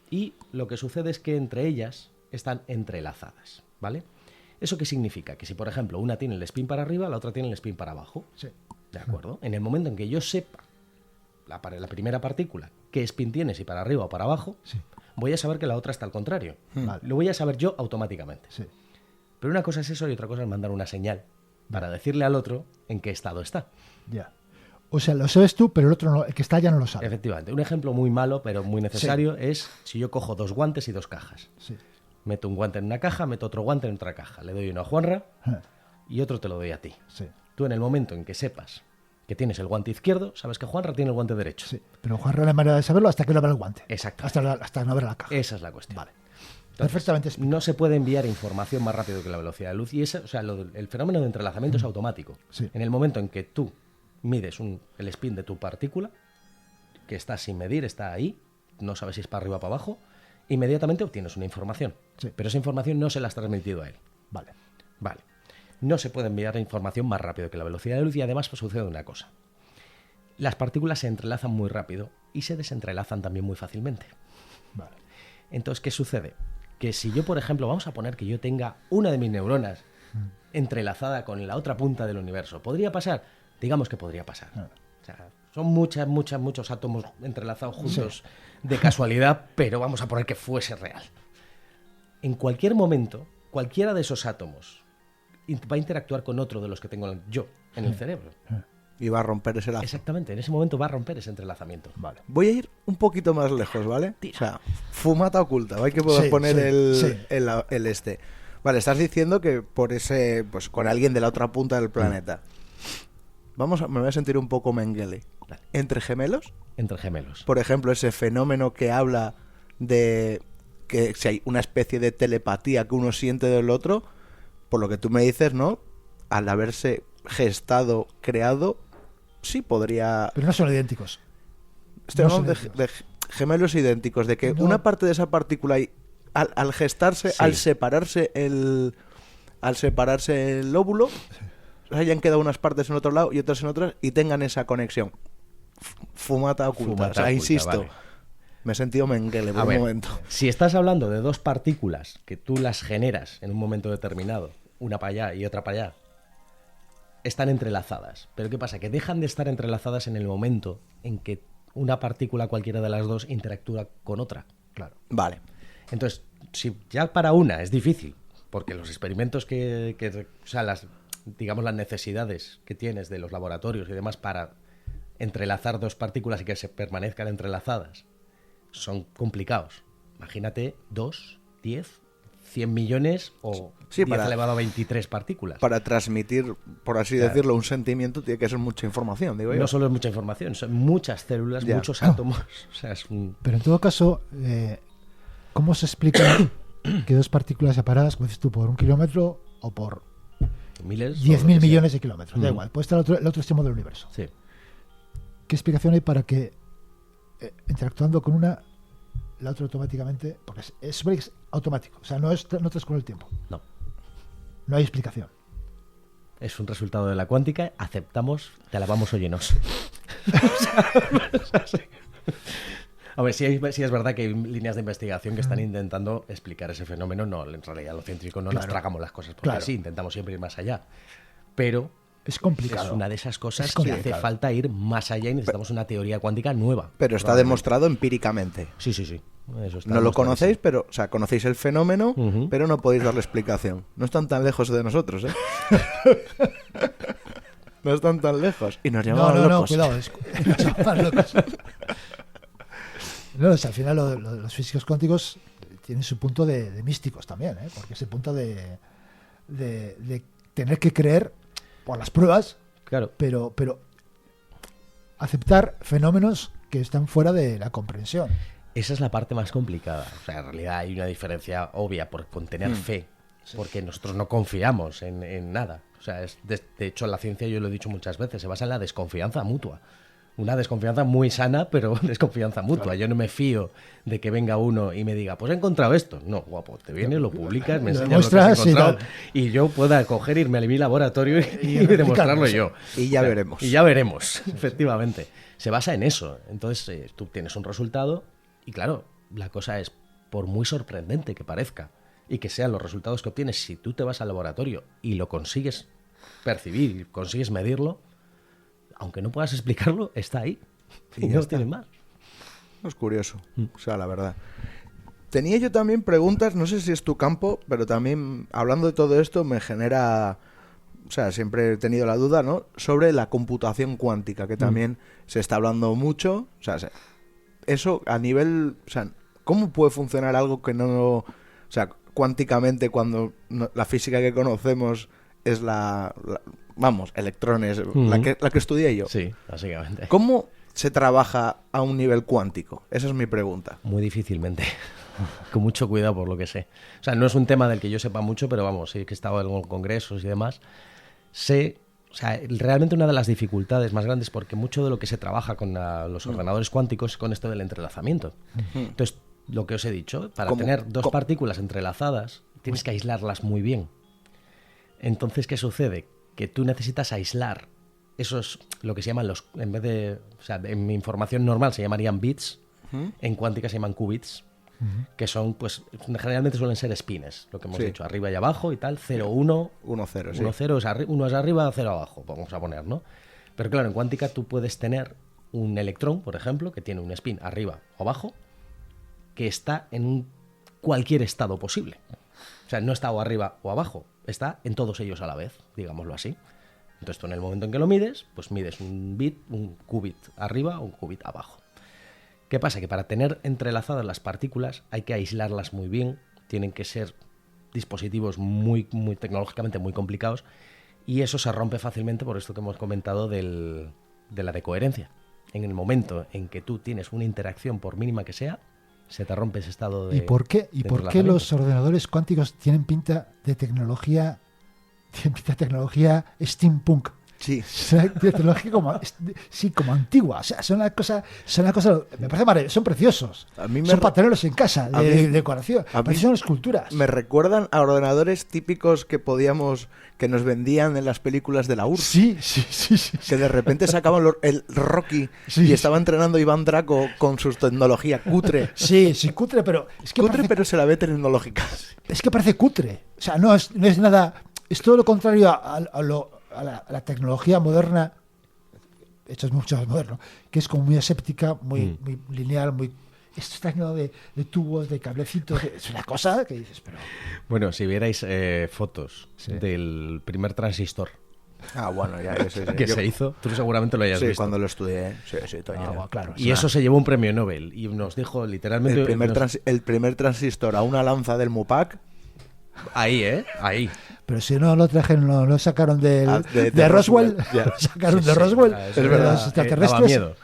y lo que sucede es que entre ellas están entrelazadas, ¿vale? ¿Eso qué significa? Que si, por ejemplo, una tiene el spin para arriba, la otra tiene el spin para abajo. Sí. ¿De acuerdo? En el momento en que yo sepa la primera partícula qué spin tiene, si para arriba o para abajo, Sí. voy a saber que la otra está al contrario. Vale. Lo voy a saber yo automáticamente. Sí. Pero una cosa es eso y otra cosa es mandar una señal para decirle al otro en qué estado está. Ya. O sea, lo sabes tú, pero el otro no, el que está ya no lo sabe. Efectivamente. Un ejemplo muy malo, pero muy necesario, es si yo cojo 2 guantes y 2 cajas. Sí. Meto un guante en una caja, meto otro guante en otra caja. Le doy uno a Juanra y otro te lo doy a ti. Sí. Tú en el momento en que sepas que tienes el guante izquierdo, sabes que Juanra tiene el guante derecho. Sí. Pero Juan no hay manera de saberlo hasta que no abra el guante. Exacto. Hasta no abra la caja. Esa es la cuestión. Vale. Entonces, Perfectamente explicado. no se puede enviar información más rápido que la velocidad de luz. Y el fenómeno de entrelazamiento es automático. Sí. En el momento en que tú mides el spin de tu partícula, que está sin medir, está ahí, no sabes si es para arriba o para abajo, inmediatamente obtienes una información. Sí. Pero esa información no se la has transmitido a él. Vale. Vale. No se puede enviar información más rápido que la velocidad de luz y además pues, sucede una cosa. Las partículas se entrelazan muy rápido y se desentrelazan también muy fácilmente. Vale. Entonces, ¿qué sucede? Que si yo, por ejemplo, vamos a poner que yo tenga una de mis neuronas entrelazada con la otra punta del universo, ¿podría pasar? Digamos que podría pasar. O sea, son muchos átomos entrelazados juntos de casualidad, pero vamos a poner que fuese real. En cualquier momento, cualquiera de esos átomos va a interactuar con otro de los que tengo yo en el cerebro. Y va a romper ese lazo. Exactamente, en ese momento va a romper ese entrelazamiento. Vale. Voy a ir un poquito más lejos, ¿vale? O sea, fumata oculta. Hay que poder Sí, poner sí. el este. Vale, estás diciendo que por ese, pues con alguien de la otra punta del planeta. Me voy a sentir un poco Mengele. Vale. ¿Entre gemelos? Entre gemelos. Por ejemplo, ese fenómeno que habla de que si hay una especie de telepatía que uno siente del otro, por lo que tú me dices, ¿no? Al haberse gestado, creado, sí podría... Pero no son idénticos. Estoy No son hablando idénticos. de gemelos idénticos, de que No. una parte de esa partícula, al gestarse, Sí. al separarse el óvulo, hayan quedado unas partes en otro lado y otras en otras y tengan esa conexión. Fumata oculta. Fumata O sea, oculta, insisto, vale. me he sentido Mengele A por un ver, momento. si estás hablando de 2 partículas que tú las generas en un momento determinado, una para allá y otra para allá, están entrelazadas. Pero ¿qué pasa? Que dejan de estar entrelazadas en el momento en que una partícula, cualquiera de las dos, interactúa con otra. Claro. Vale. Entonces, si ya para una es difícil, porque los experimentos o sea, las necesidades que tienes de los laboratorios y demás para entrelazar 2 partículas y que se permanezcan entrelazadas son complicados. Imagínate 2, 10, 100 millones o Sí, 10 elevado a 23 partículas. Para transmitir, por así Claro. decirlo, un sentimiento tiene que ser mucha información, digo yo. No solo es mucha información, son muchas células, Ya. muchos átomos. O sea, es un... Pero en todo caso, ¿cómo se explica que 2 partículas separadas, como dices tú, por 1 kilómetro o por miles. o lo 10.000 que sea. millones de kilómetros? Da Ujú. igual, puede estar el otro extremo del universo. Sí. ¿Qué explicación hay para que interactuando con una, la otra automáticamente, porque es automático, o sea, no transcurre el tiempo, No. no hay explicación. Es un resultado de la cuántica, aceptamos, te la vamos óyenos. A ver, sí es verdad que hay líneas de investigación que están intentando explicar ese fenómeno. No, en realidad los científicos no nos Claro. tragamos las cosas porque Claro. sí, intentamos siempre ir más allá. Pero Es complicado. Es una de esas cosas Es que hace complicado. falta ir más allá y necesitamos una teoría cuántica nueva. Pero está probablemente. demostrado empíricamente. Sí. Eso está No lo demostradísimo. conocéis, pero, o sea, conocéis el fenómeno, Ujú. pero no podéis darle explicación. No están tan lejos de nosotros, ¿eh? No están tan lejos. Y nos No, llamaban no, locos. cuidado. Nos llamaban locos. No, o sea, al final los físicos cuánticos tienen su punto de místicos también, ¿eh? Porque ese punto de tener que creer por las pruebas, Claro. pero aceptar fenómenos que están fuera de la comprensión. Esa es la parte más complicada. O sea, en realidad hay una diferencia obvia con tener Mm. fe, porque nosotros no confiamos en nada. O sea, de hecho, la ciencia, yo lo he dicho muchas veces, se basa en la desconfianza mutua. Una desconfianza muy sana, pero desconfianza mutua. Claro. Yo no me fío de que venga uno y me diga, pues he encontrado esto. No, guapo, te vienes, lo publicas, me enseñas lo que has encontrado y yo pueda coger, irme a mi laboratorio y demostrarlo yo. Y ya veremos. Y ya veremos, efectivamente. Se basa en eso. Entonces, tú tienes un resultado y claro, la cosa es, por muy sorprendente que parezca y que sean los resultados que obtienes, si tú te vas al laboratorio y lo consigues percibir y consigues medirlo, aunque no puedas explicarlo, está ahí. Y no tiene más. Es curioso, o sea, la verdad. Tenía yo también preguntas, no sé si es tu campo, pero también hablando de todo esto me genera, o sea, siempre he tenido la duda, ¿no? Sobre la computación cuántica, que también se está hablando mucho. O sea, eso a nivel, o sea, ¿cómo puede funcionar algo que no, o sea, cuánticamente cuando la física que conocemos es vamos, electrones, la que estudié yo? Sí, básicamente. ¿Cómo se trabaja a un nivel cuántico? Esa es mi pregunta. Muy difícilmente. Con mucho cuidado, por lo que sé. O sea, no es un tema del que yo sepa mucho, pero vamos, sí que he estado en congresos y demás. Sé, o sea, realmente una de las dificultades más grandes, porque mucho de lo que se trabaja con los ordenadores cuánticos es con esto del entrelazamiento. Entonces, lo que os he dicho, para tener dos partículas entrelazadas, tienes que aislarlas muy bien. Entonces, ¿qué sucede? Que tú necesitas aislar esos, lo que se llaman los, en vez de, o sea, en mi información normal se llamarían bits, en cuántica se llaman qubits, que son, pues, generalmente suelen ser spines, lo que hemos dicho, arriba y abajo y tal, 0, 1, 1, 0, 1, 0, uno es arriba, 0 abajo, vamos a poner, ¿no? Pero claro, en cuántica tú puedes tener un electrón, por ejemplo, que tiene un spin arriba o abajo, que está en cualquier estado posible. O sea, no está o arriba o abajo, está en todos ellos a la vez, digámoslo así. Entonces tú en el momento en que lo mides, pues mides un bit, un qubit arriba o un qubit abajo. ¿Qué pasa? Que para tener entrelazadas las partículas hay que aislarlas muy bien, tienen que ser dispositivos muy tecnológicamente muy complicados y eso se rompe fácilmente por esto que hemos comentado de la decoherencia. En el momento en que tú tienes una interacción, por mínima que sea, se te rompe ese estado de... ¿Y por qué los ordenadores cuánticos tienen pinta de tecnología steampunk? Sí. Tecnología como antigua. O sea, son una cosa, me parece maravilloso, son preciosos. Son para tenerlos en casa, de decoración. Son esculturas. Me recuerdan a ordenadores típicos que nos vendían en las películas de la URSS. Sí. Que de repente sacaban el Rocky y estaba entrenando Iván Draco con su tecnología cutre. Sí, cutre, pero es que cutre, pero se la ve tecnológica. Es que parece cutre. O sea, no es nada. Es todo lo contrario a la tecnología moderna, esto es mucho más moderno, que es como muy aséptica, muy lineal, esto está lleno de tubos, de cablecitos, es una cosa que dices, pero... Bueno, si vierais fotos del primer transistor bueno, ya sé. que se hizo, tú seguramente lo hayas visto. Sí, cuando lo estudié. Sí, Toño. Claro. Y eso se llevó un premio Nobel y nos dijo literalmente... El primer transistor a una lanza del Mupac. Ahí, Ahí. Pero si no lo trajeron, lo sacaron de Roswell, lo sacaron de Roswell, es verdad, los extraterrestres. Daba miedo.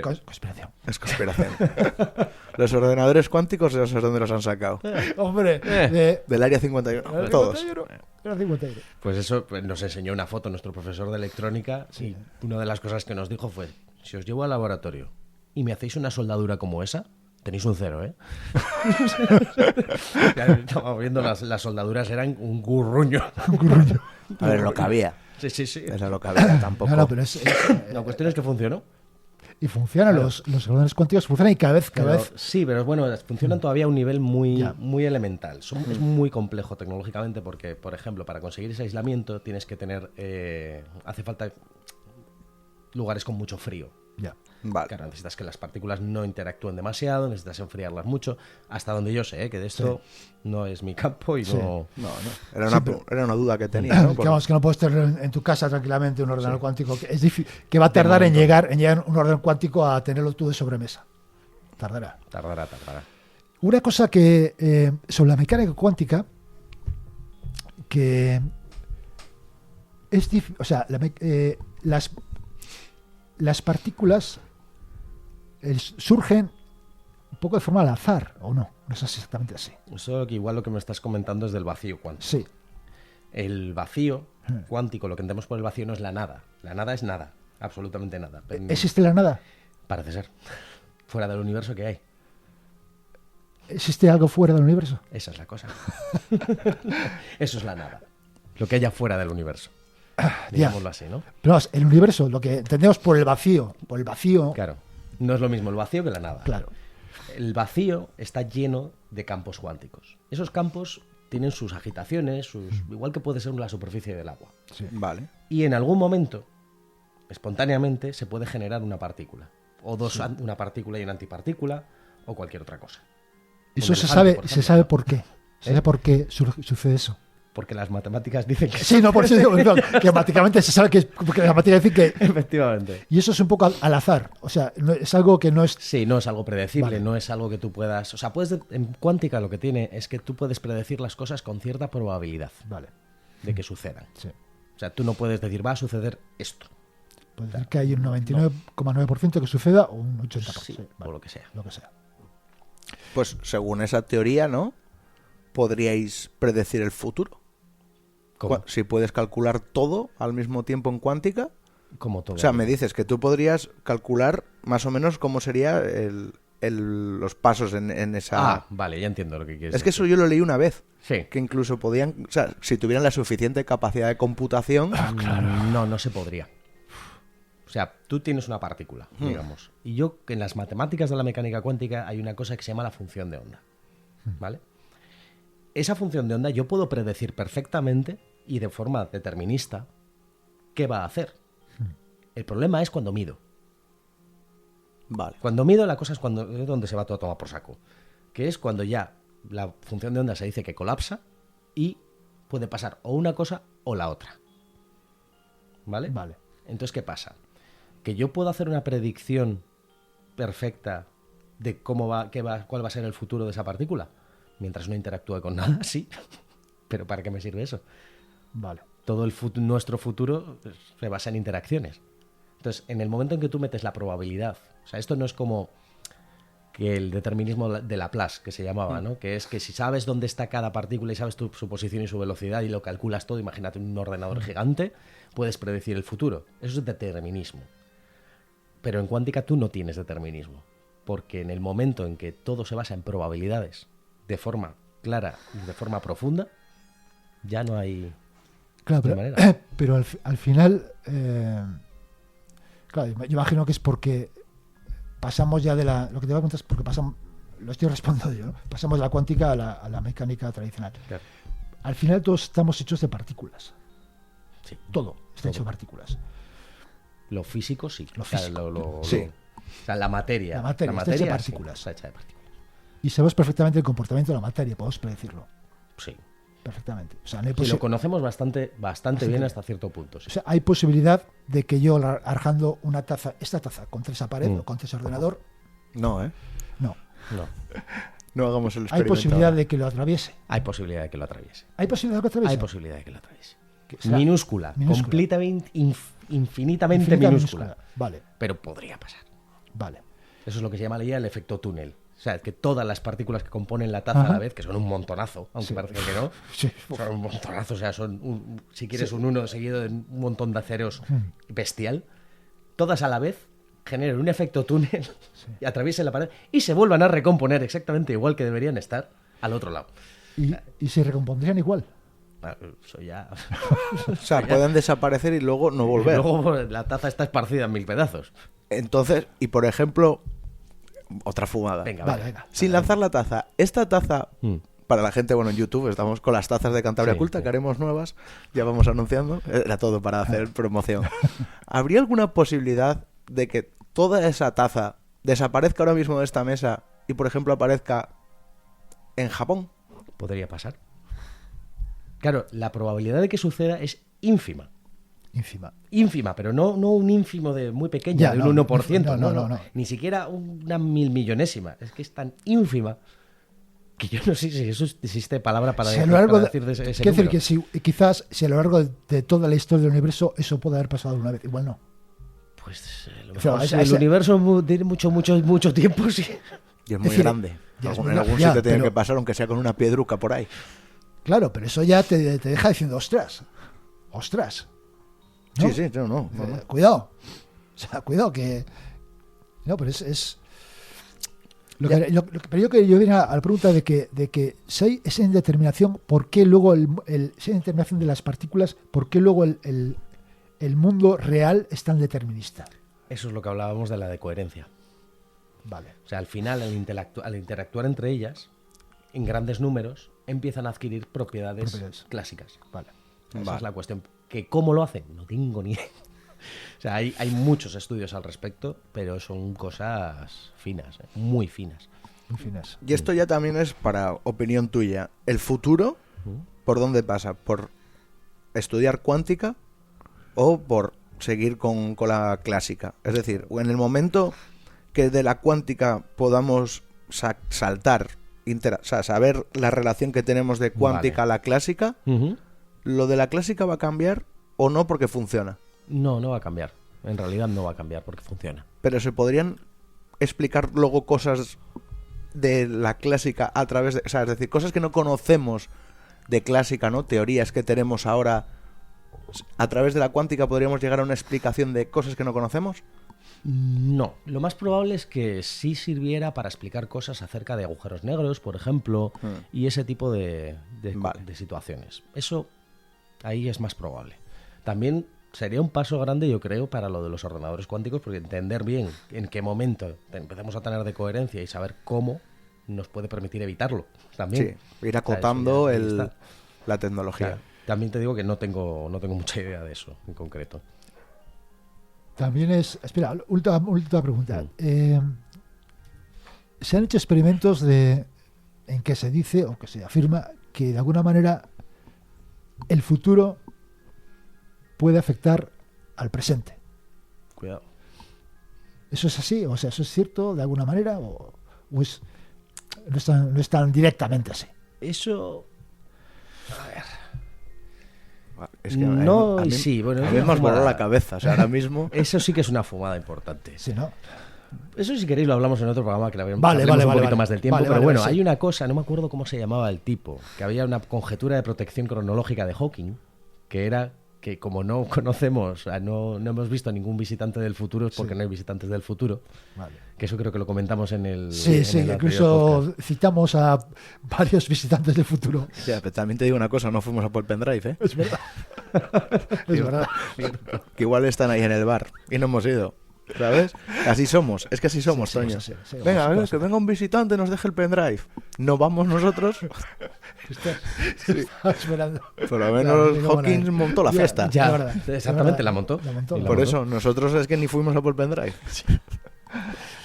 Conspiración. Es conspiración. Los ordenadores cuánticos, no sé dónde los han sacado. Hombre, del Área 51. Todos. Era 51. Pues eso nos enseñó una foto nuestro profesor de electrónica y una de las cosas que nos dijo fue, si os llevo al laboratorio y me hacéis una soldadura como esa, tenéis un 0, ¿eh? Estamos viendo las soldaduras, eran un gurruño. A ver, lo que había. Sí. Eso es lo que había, tampoco. No, pero La cuestión es que funcionó. Y funcionan, Claro. los ordenadores cuánticos funcionan y cada vez... Sí, pero bueno, funcionan todavía a un nivel muy, Ya. muy elemental. Es muy complejo tecnológicamente porque, por ejemplo, para conseguir ese aislamiento tienes que tener... hace falta lugares con mucho frío. Ya. Vale. Claro, necesitas que las partículas no interactúen demasiado, necesitas enfriarlas mucho, hasta donde yo sé, que de esto no es mi campo y Sí. no... No, no. Era una duda que tenía, ¿no? Que, vamos, que no puedes tener en tu casa tranquilamente un ordenador Sí. cuántico. Que va a tardar en llegar un ordenador cuántico a tenerlo tú de sobremesa. Tardará. Tardará. Una cosa que sobre la mecánica cuántica, que es difícil, o sea, las partículas surgen un poco de forma al azar, ¿o no? No es exactamente así. Eso que igual lo que me estás comentando es del vacío cuántico. Sí. El vacío cuántico, lo que entendemos por el vacío no es la nada. La nada es nada, absolutamente nada. ¿Existe la nada? Parece ser. Fuera del universo que hay. ¿Existe algo fuera del universo? Esa es la cosa. Eso es la nada. Lo que haya fuera del universo. Digámoslo así, ¿no? Pero vamos, el universo, lo que entendemos por el vacío, Claro. No es lo mismo el vacío que la nada. claro. El vacío está lleno de campos cuánticos. Esos campos tienen sus agitaciones, igual que puede ser la superficie del agua. Vale. Y en algún momento, espontáneamente, se puede generar una partícula. O una partícula y una antipartícula, o cualquier otra cosa. Eso Un se elefante, sabe, por se ejemplo, sabe ¿no? por qué. Se sabe por qué sucede eso. Porque las matemáticas dicen que Sí, no, por eso digo que matemáticamente se sabe que porque la matemática dice que... efectivamente. Y eso es un poco al azar. O sea, es algo que no es... Sí, no es algo predecible, Vale. no es algo que tú puedas... O sea, en cuántica lo que tiene es que tú puedes predecir las cosas con cierta probabilidad Vale. de que sucedan. Sí. O sea, tú no puedes decir, va a suceder esto. Puede decir que hay un 99,9% que suceda o un 80%. Sí, Vale, o lo que sea. lo que sea. Pues según esa teoría, ¿no? Podríais predecir el futuro. Como, Si puedes calcular todo al mismo tiempo en cuántica. como todo. O sea, me dices que tú podrías calcular más o menos cómo sería los pasos en esa... Ah, vale, ya entiendo lo que quieres es que eso decir. yo lo leí una vez. Sí. Que incluso podían... O sea, si tuvieran la suficiente capacidad de computación... No se podría. O sea, tú tienes una partícula, digamos. Y yo, en las matemáticas de la mecánica cuántica hay una cosa que se llama la función de onda. ¿Vale? Esa función de onda yo puedo predecir perfectamente y de forma determinista qué va a hacer. El problema es cuando mido. Vale. Cuando mido la cosa es donde se va todo a tomar por saco. Que es cuando ya la función de onda se dice que colapsa y puede pasar o una cosa o la otra. ¿Vale? Vale. Entonces, ¿qué pasa? Que yo puedo hacer una predicción perfecta de cuál va a ser el futuro de esa partícula. Mientras no interactúe con nada, sí. Pero ¿para qué me sirve eso? Vale. Todo nuestro futuro se basa en interacciones. Entonces, en el momento en que tú metes la probabilidad, o sea, esto no es como que el determinismo de Laplace, que se llamaba, ¿no? Que es que si sabes dónde está cada partícula y sabes su posición y su velocidad y lo calculas todo, imagínate un ordenador gigante, puedes predecir el futuro. Eso es determinismo. Pero en cuántica tú no tienes determinismo, porque en el momento en que todo se basa en probabilidades, de forma clara y de forma profunda, ya no hay... Claro, de pero, manera. pero al final, claro, yo imagino que es porque pasamos ya de la... Lo que te voy a contar es porque pasamos, lo estoy respondiendo yo, ¿no? Pasamos de la cuántica a la mecánica tradicional. Claro. Al final todos estamos hechos de partículas. Sí. Todo está Todo. hecho de partículas. Lo físico sí. Lo O sea, físico. Sí. o sea, la materia. La materia está hecha de partículas. Sí, está hecha de partículas. Y sabemos perfectamente el comportamiento de la materia, podemos predecirlo Sí. perfectamente. O sea, no hay, Y lo conocemos bastante bien bien. hasta cierto punto. Sí. o sea, hay posibilidad de que yo arjando una taza, esta taza contra esa pared o contra ese ordenador, No, ¿eh? no. No. No hagamos el Hay experimento. posibilidad ahora. de que lo atraviese. Hay posibilidad de que lo atraviese. Hay posibilidad de que lo atraviese. Hay posibilidad de que lo atraviese. Que será Minúscula. minúscula. Completamente, infinitamente infinita minúscula. Vale, Pero podría pasar. vale. Eso es lo que se llama el efecto túnel. O sea, que todas las partículas que componen la taza a la Ajá. vez, que son un montonazo, aunque Sí. parezca que no, Sí. son un montonazo. O sea, son, si quieres, un uno seguido de un montón de ceros bestial, todas a la vez generan un efecto túnel y atraviesen la pared y se vuelvan a recomponer exactamente igual que deberían estar al otro lado. Y se recompondrían igual. Eso ya... O sea, pueden desaparecer y luego no volver. Y luego la taza está esparcida en 1000 pedazos. Entonces, y por ejemplo, otra fumada. Venga, Vale, venga. venga. Sin lanzar la taza. Esta taza, Mm. para la gente, bueno, en YouTube estamos con las tazas de Cantabria Sí, Culta, sí. que haremos nuevas, ya vamos anunciando. Era todo para hacer promoción. ¿Habría alguna posibilidad de que toda esa taza desaparezca ahora mismo de esta mesa y, por ejemplo, aparezca en Japón? Podría pasar. Claro, la probabilidad de que suceda es ínfima. Ínfima. Ínfima, pero no un ínfimo de muy pequeño, Ya, de no, un 1%. no. Ni siquiera una 1000.000.000ésima. Es que es tan ínfima que yo no sé si eso existe palabra para, Si a lo largo para decir de ese quiero decir número. que quizás si a lo largo de toda la historia del universo eso puede haber pasado una vez, igual no. Pues lo Pero mejor, ese- si el universo tiene mucho tiempo, sí. Y es muy decir, grande. ya es En muy algún ya, sitio tiene pero- que pasar, aunque sea con una piedruca por ahí. Claro, pero eso ya te deja diciendo, ostras. ¿No? Sí, no. Cuidado. O sea, cuidado que... No, pero es... Pero yo viene a la pregunta de que si hay esa indeterminación, ¿por qué luego esa indeterminación de las partículas, por qué luego el mundo real es tan determinista? Eso es lo que hablábamos de la decoherencia. Vale. O sea, al final, al interactuar entre ellas, en grandes números, empiezan a adquirir propiedades clásicas. Vale. Esa Vale. es la cuestión. ¿Que cómo lo hacen? No tengo ni idea. O sea, hay muchos estudios al respecto, pero son cosas finas, muy finas. Muy finas. Y esto ya también es para opinión tuya. ¿El futuro por dónde pasa? ¿Por estudiar cuántica o por seguir con la clásica? Es decir, en el momento que de la cuántica podamos saltar, o sea, saber la relación que tenemos de cuántica a la clásica, ¿lo de la clásica va a cambiar o no porque funciona? No va a cambiar. En realidad no va a cambiar porque funciona. Pero se podrían explicar luego cosas de la clásica a través de... O sea, es decir, cosas que no conocemos de clásica, ¿no? Teorías que tenemos ahora. ¿A través de la cuántica podríamos llegar a una explicación de cosas que no conocemos? No. Lo más probable es que sí sirviera para explicar cosas acerca de agujeros negros, por ejemplo, y ese tipo de situaciones. Eso ahí es más probable. También sería un paso grande, yo creo, para lo de los ordenadores cuánticos, porque entender bien en qué momento empezamos a tener decoherencia y saber cómo nos puede permitir evitarlo también. Sí, ir acotando O sea, eso ya está. la tecnología. Claro. También te digo que no tengo mucha idea de eso en concreto. También es... Espera, última pregunta. Se han hecho experimentos en que se dice o que se afirma que de alguna manera el futuro puede afectar al presente. Cuidado. ¿Eso es así? O sea, ¿eso es cierto de alguna manera? ¿O no es tan directamente así? Eso... Es que No, a mí, sí, bueno, a es mí una me has volado fumada. la cabeza. O sea, ahora mismo... Eso sí que es una fumada importante. Sí, ¿no? Eso si queréis lo hablamos en otro programa que hablemos Vale, un vale, poquito vale. más del tiempo, Vale, pero vale, bueno, sí. hay una cosa, no me acuerdo cómo se llamaba el tipo, que había una conjetura de protección cronológica de Hawking, que era que como no conocemos, o sea, no hemos visto ningún visitante del futuro, es porque no hay visitantes del futuro, Vale. que eso creo que lo comentamos en el Sí, en sí, el anterior incluso podcast. citamos a varios visitantes del futuro. Ya, pero también te digo una cosa, no fuimos a por el pendrive, ¿eh? Es verdad. Es verdad. Que igual están ahí en el bar y no hemos ido. ¿Sabes? Así somos, es que así somos, Sí, sí, Toño. sí, sí, Venga, vamos, venga, vamos. que venga un visitante y nos deje el pendrive. No vamos nosotros, Estaba esperando. por lo Claro, menos digo, Hawkins bueno, montó la ya, fiesta. Ya, es verdad, exactamente, es verdad. la montó. La montó, Y la Por montó. eso, nosotros es que ni fuimos a por el pendrive.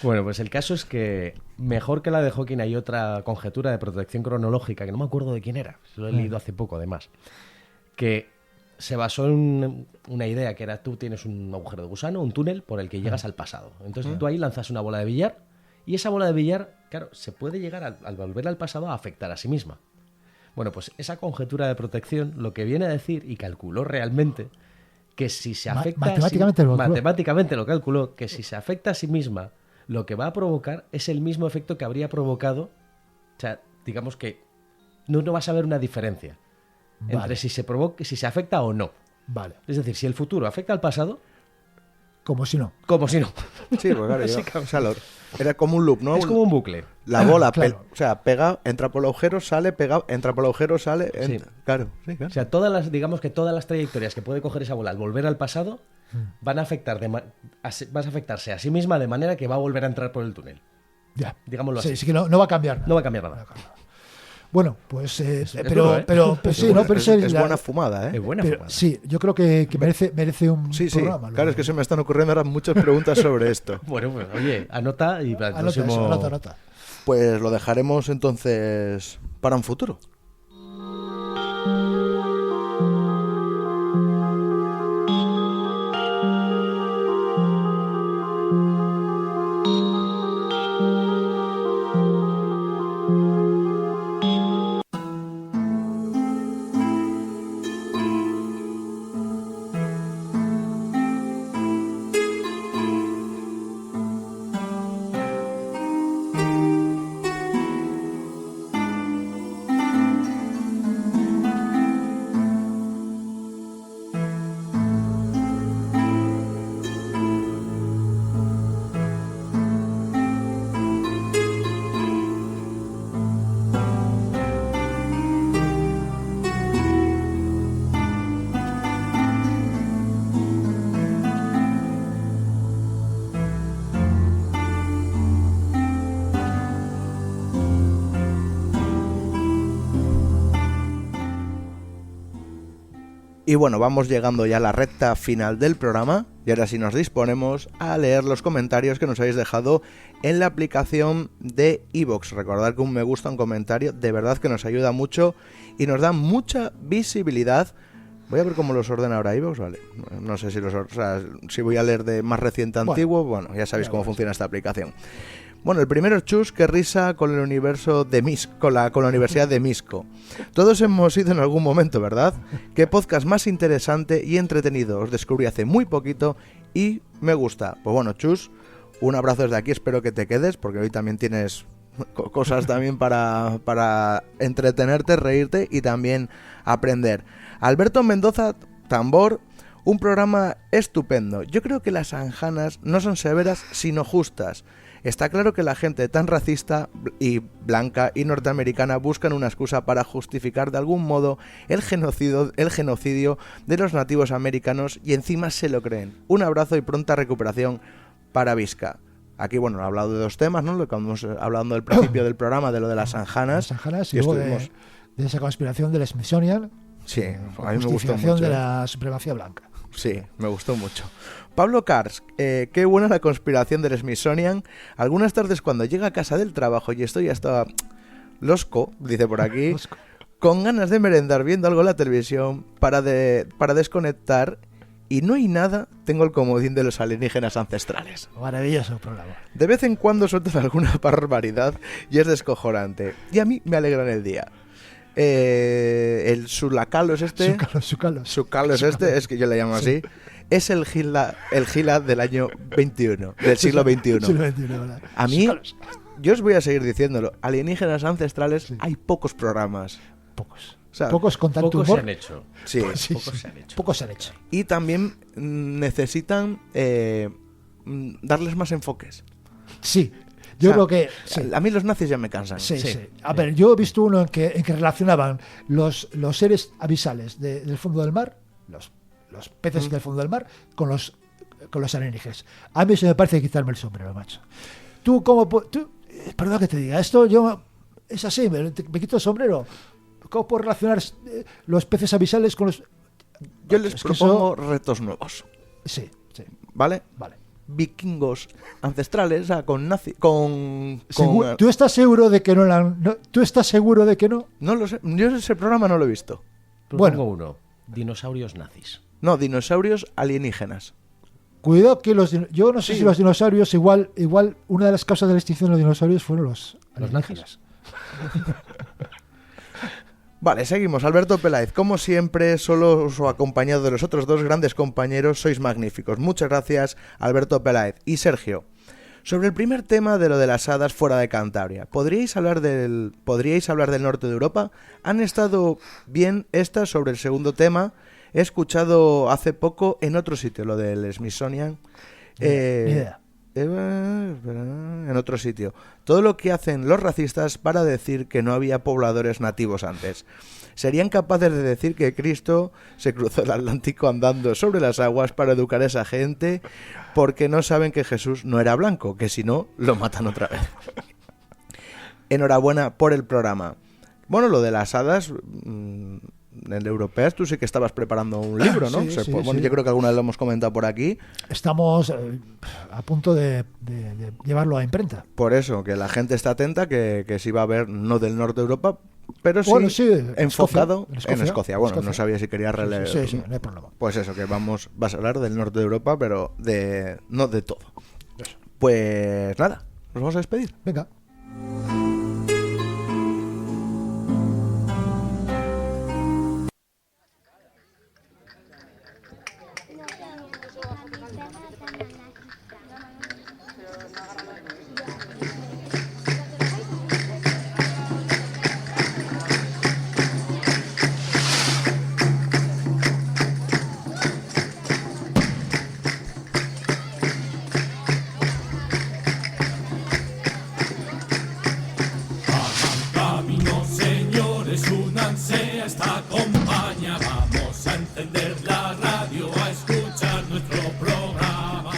Bueno, pues el caso es que mejor que la de Hawking hay otra conjetura de protección cronológica, que no me acuerdo de quién era, lo he leído hace poco además, que se basó en una idea que era tú tienes un agujero de gusano, un túnel por el que llegas al pasado. Entonces tú ahí lanzas una bola de billar y esa bola de billar, claro, se puede llegar al volver al pasado a afectar a sí misma. Bueno, pues esa conjetura de protección lo que viene a decir, y calculó realmente, que si se afecta matemáticamente lo calculó. matemáticamente lo calculó, que si se afecta a sí misma, lo que va a provocar es el mismo efecto que habría provocado, o sea, digamos que no vas a ver una diferencia Vale. entre si se afecta o no. Vale. Es decir, si el futuro afecta al pasado, Como si no. como si no. Sí, pues claro, o sea, Era como un loop, ¿no? Es como un bucle. La bola, Claro. o sea, pega, entra por el agujero, sale, pega, entra por el agujero, sale, Sí. Claro, sí, claro. O sea, digamos que todas las trayectorias que puede coger esa bola al volver al pasado van a afectarse a sí misma de manera que va a volver a entrar por el túnel. Ya. Digámoslo Sí, así. sí que no va a cambiar. No va a cambiar nada. Bueno, pues duro, ¿eh? pero sí, no, pero es buena fumada, ¿eh? Es buena pero fumada. sí, yo creo que merece un Sí, programa. claro, es que se me están ocurriendo ahora muchas preguntas sobre esto. Bueno, pues oye, anota y para el Anota próximo... eso, anota. Pues lo dejaremos entonces para un futuro. Y bueno, vamos llegando ya a la recta final del programa y ahora sí nos disponemos a leer los comentarios que nos habéis dejado en la aplicación de iVoox. Recordad que un me gusta, un comentario, de verdad que nos ayuda mucho y nos da mucha visibilidad. Voy a ver cómo los ordena ahora iVoox, vale. No sé si si voy a leer de más reciente a antiguo, bueno, ya sabéis cómo funciona esta aplicación. Bueno, el primero es Chus, que risa con el universo de con la Universidad de Misco. Todos hemos ido en algún momento, ¿verdad? Qué podcast más interesante y entretenido. Os descubrí hace muy poquito y me gusta. Pues bueno, Chus, un abrazo desde aquí, espero que te quedes, porque hoy también tienes cosas también para entretenerte, reírte y también aprender. Alberto Mendoza, tambor, un programa estupendo. Yo creo que las anjanas no son severas, sino justas. Está claro que la gente tan racista y blanca y norteamericana buscan una excusa para justificar de algún modo el genocidio de los nativos americanos y encima se lo creen. Un abrazo y pronta recuperación para Vizca. Aquí, bueno, he hablado de dos temas, ¿no? Lo que hemos hablando del principio del programa, de lo de las anjanas. Y luego de esa conspiración del Smithsonian. Sí, a mí me gustó justificación mucho. de la supremacía blanca. Sí, me gustó mucho. Pablo Cars, qué buena la conspiración del Smithsonian. Algunas tardes cuando llega a casa del trabajo y estoy hasta losco, dice por aquí, con ganas de merendar viendo algo en la televisión para desconectar y no hay nada, tengo el comodín de los alienígenas ancestrales. Maravilloso programa. De vez en cuando sueltan alguna barbaridad y es descojonante. Y a mí me alegran el día. El Sulacalos este... Sucalos este, es que yo le llamo así. Es el Gila del año 21, del siglo XXI. A mí, yo os voy a seguir diciéndolo, alienígenas ancestrales, sí. Hay pocos programas. Pocos. O sea, pocos con tanto pocos humor. Se han hecho. Sí, Pocos se han hecho. Y también necesitan darles más enfoques. Sí. Yo creo que... Sí. A mí los nazis ya me cansan. Sí. A ver, yo he visto uno en que relacionaban los seres abisales del fondo del mar, los peces del fondo del mar, con los alienígenas. A mí se me parece quitarme el sombrero, macho. Perdón que te diga, esto es así, me quito el sombrero. ¿Cómo puedo relacionar los peces abisales con los...? Yo les propongo retos nuevos. Sí. ¿Vale? Vale. Vikingos ancestrales, o sea, ¿Tú estás seguro de que no? ¿Tú estás seguro de que no? No lo sé. Yo ese programa no lo he visto. Propongo uno. Dinosaurios nazis. No, dinosaurios alienígenas. Cuidado que yo no sé si los dinosaurios igual una de las causas de la extinción de los dinosaurios fueron los nazis. Vale, seguimos. Alberto Peláez, como siempre, solo o acompañado de los otros dos grandes compañeros, sois magníficos. Muchas gracias, Alberto Peláez. Y Sergio, sobre el primer tema de lo de las hadas fuera de Cantabria, ¿podríais hablar del norte de Europa? ¿Han estado bien estas sobre el segundo tema? He escuchado hace poco en otro sitio lo del Smithsonian. Ni idea. en otro sitio. Todo lo que hacen los racistas para decir que no había pobladores nativos antes. Serían capaces de decir que Cristo se cruzó el Atlántico andando sobre las aguas para educar a esa gente porque no saben que Jesús no era blanco, que si no, lo matan otra vez. Enhorabuena por el programa. Bueno, lo de las hadas... En Europeas tú sí que estabas preparando un libro, ¿no? Sí, sí, bueno, sí. yo creo que alguna vez lo hemos comentado por aquí. Estamos a punto de llevarlo a imprenta. Por eso, que la gente está atenta, que sí va a haber, no del norte de Europa, pero sí, Bueno, sí, enfocado Escocia, en Escocia. Bueno, Escocia. no sabía si quería releer. Sí, no hay problema. Pues eso, que vas a hablar del norte de Europa, pero no de todo. Pues nada, nos vamos a despedir. Venga. Camino, señores, únanse a esta compañía. Vamos a encender la radio, a escuchar nuestro programa.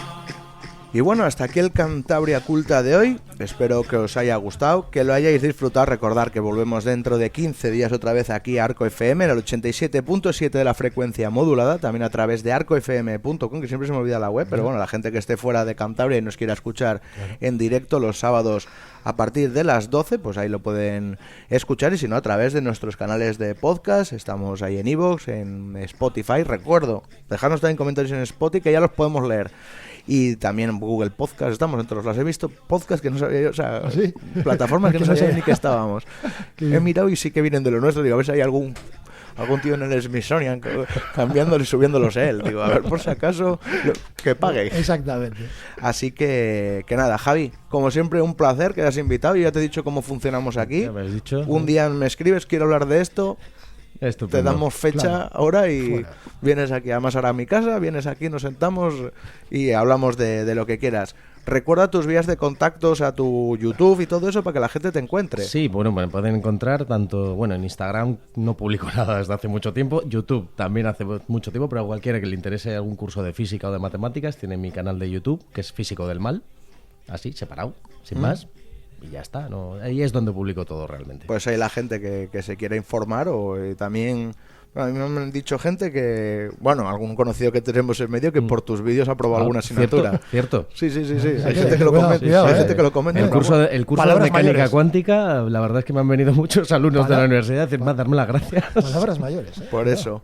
Y bueno, hasta aquí el Cantabria Culta de hoy. Espero que os haya gustado, que lo hayáis disfrutado. Recordar que volvemos dentro de 15 días otra vez aquí a Arco FM, en el 87.7 de la frecuencia modulada, también a través de arcofm.com, que siempre se me olvida la web, pero bueno, la gente que esté fuera de Cantabria y nos quiera escuchar en directo los sábados a partir de las 12, pues ahí lo pueden escuchar, y si no, a través de nuestros canales de podcast. Estamos ahí en iVoox, en Spotify. Recuerdo, dejadnos también comentarios en Spotify, que ya los podemos leer. Y también en Google Podcast, estamos en todos los. He visto podcasts que no sabía yo, o sea, ¿Sí? plataformas que no sabía ni que estábamos. Qué He bien. mirado y sí que vienen de lo nuestro. Digo, a ver si hay algún tío en el Smithsonian cambiándole y subiéndolos él. Digo, a ver, por si acaso, que pague. Exactamente. Así que nada, Javi, como siempre, un placer que hayas invitado. Yo ya te he dicho cómo funcionamos aquí. Ya me has dicho. Un día me escribes, quiero hablar de esto. Estupendo. Te damos fecha, Claro. hora, y Fuera. vienes aquí. Además, ahora a mi casa, vienes aquí, nos sentamos y hablamos de lo que quieras. Recuerda tus vías de contactos a tu YouTube y todo eso para que la gente te encuentre. Sí, bueno, me pueden encontrar tanto, bueno, en Instagram no publico nada desde hace mucho tiempo, YouTube también hace mucho tiempo, pero a cualquiera que le interese algún curso de física o de matemáticas tiene mi canal de YouTube, que es Físico del Mal, así, separado, sin más, y ya está, ¿no? Ahí es donde publico todo realmente. Pues hay la gente que se quiera informar también... A mí me han dicho gente que, bueno, algún conocido que tenemos en medio que por tus vídeos ha probado alguna asignatura. Cierto. Sí. Hay Sí, gente que lo cuidado, comenta. cuidado, Hay gente que lo comenta. El curso de Palabras mecánica mayores. cuántica, la verdad es que me han venido muchos alumnos de la universidad a decirme, darme las gracias. Palabras mayores. Por eso.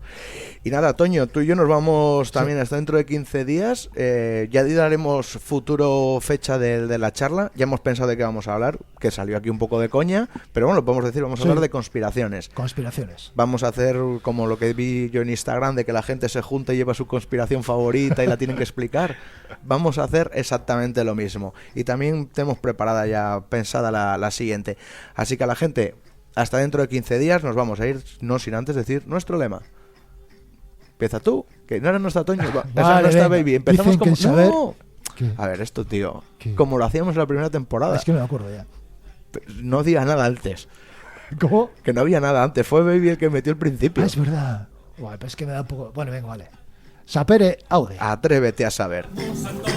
Y nada, Toño, tú y yo nos vamos también hasta dentro de 15 días. Ya daremos futuro fecha de la charla. Ya hemos pensado de qué vamos a hablar, que salió aquí un poco de coña, pero bueno, lo podemos decir, vamos a Sí. hablar de conspiraciones. Conspiraciones. Vamos a hacer como lo que vi yo en Instagram, de que la gente se junta y lleva su conspiración favorita y la tienen que explicar. Vamos a hacer exactamente lo mismo. Y también tenemos preparada ya, pensada la siguiente. Así que a la gente, hasta dentro de 15 días nos vamos a ir, no sin antes decir nuestro lema. Empieza tú, que no era nuestra Toño, esa Vale, no está venga. Baby. Empezamos Dicen que como... el saber- ¡No! ¿Qué? A ver, esto, tío, ¿Qué? como lo hacíamos en la primera temporada. Es que no me acuerdo ya. No había nada antes. ¿Cómo? Que no había nada antes. Fue Baby el que metió el principio. Ah, es verdad. Bueno, pero es que me da un poco... Bueno, venga, vale. Sapere aude. Atrévete a saber. Santo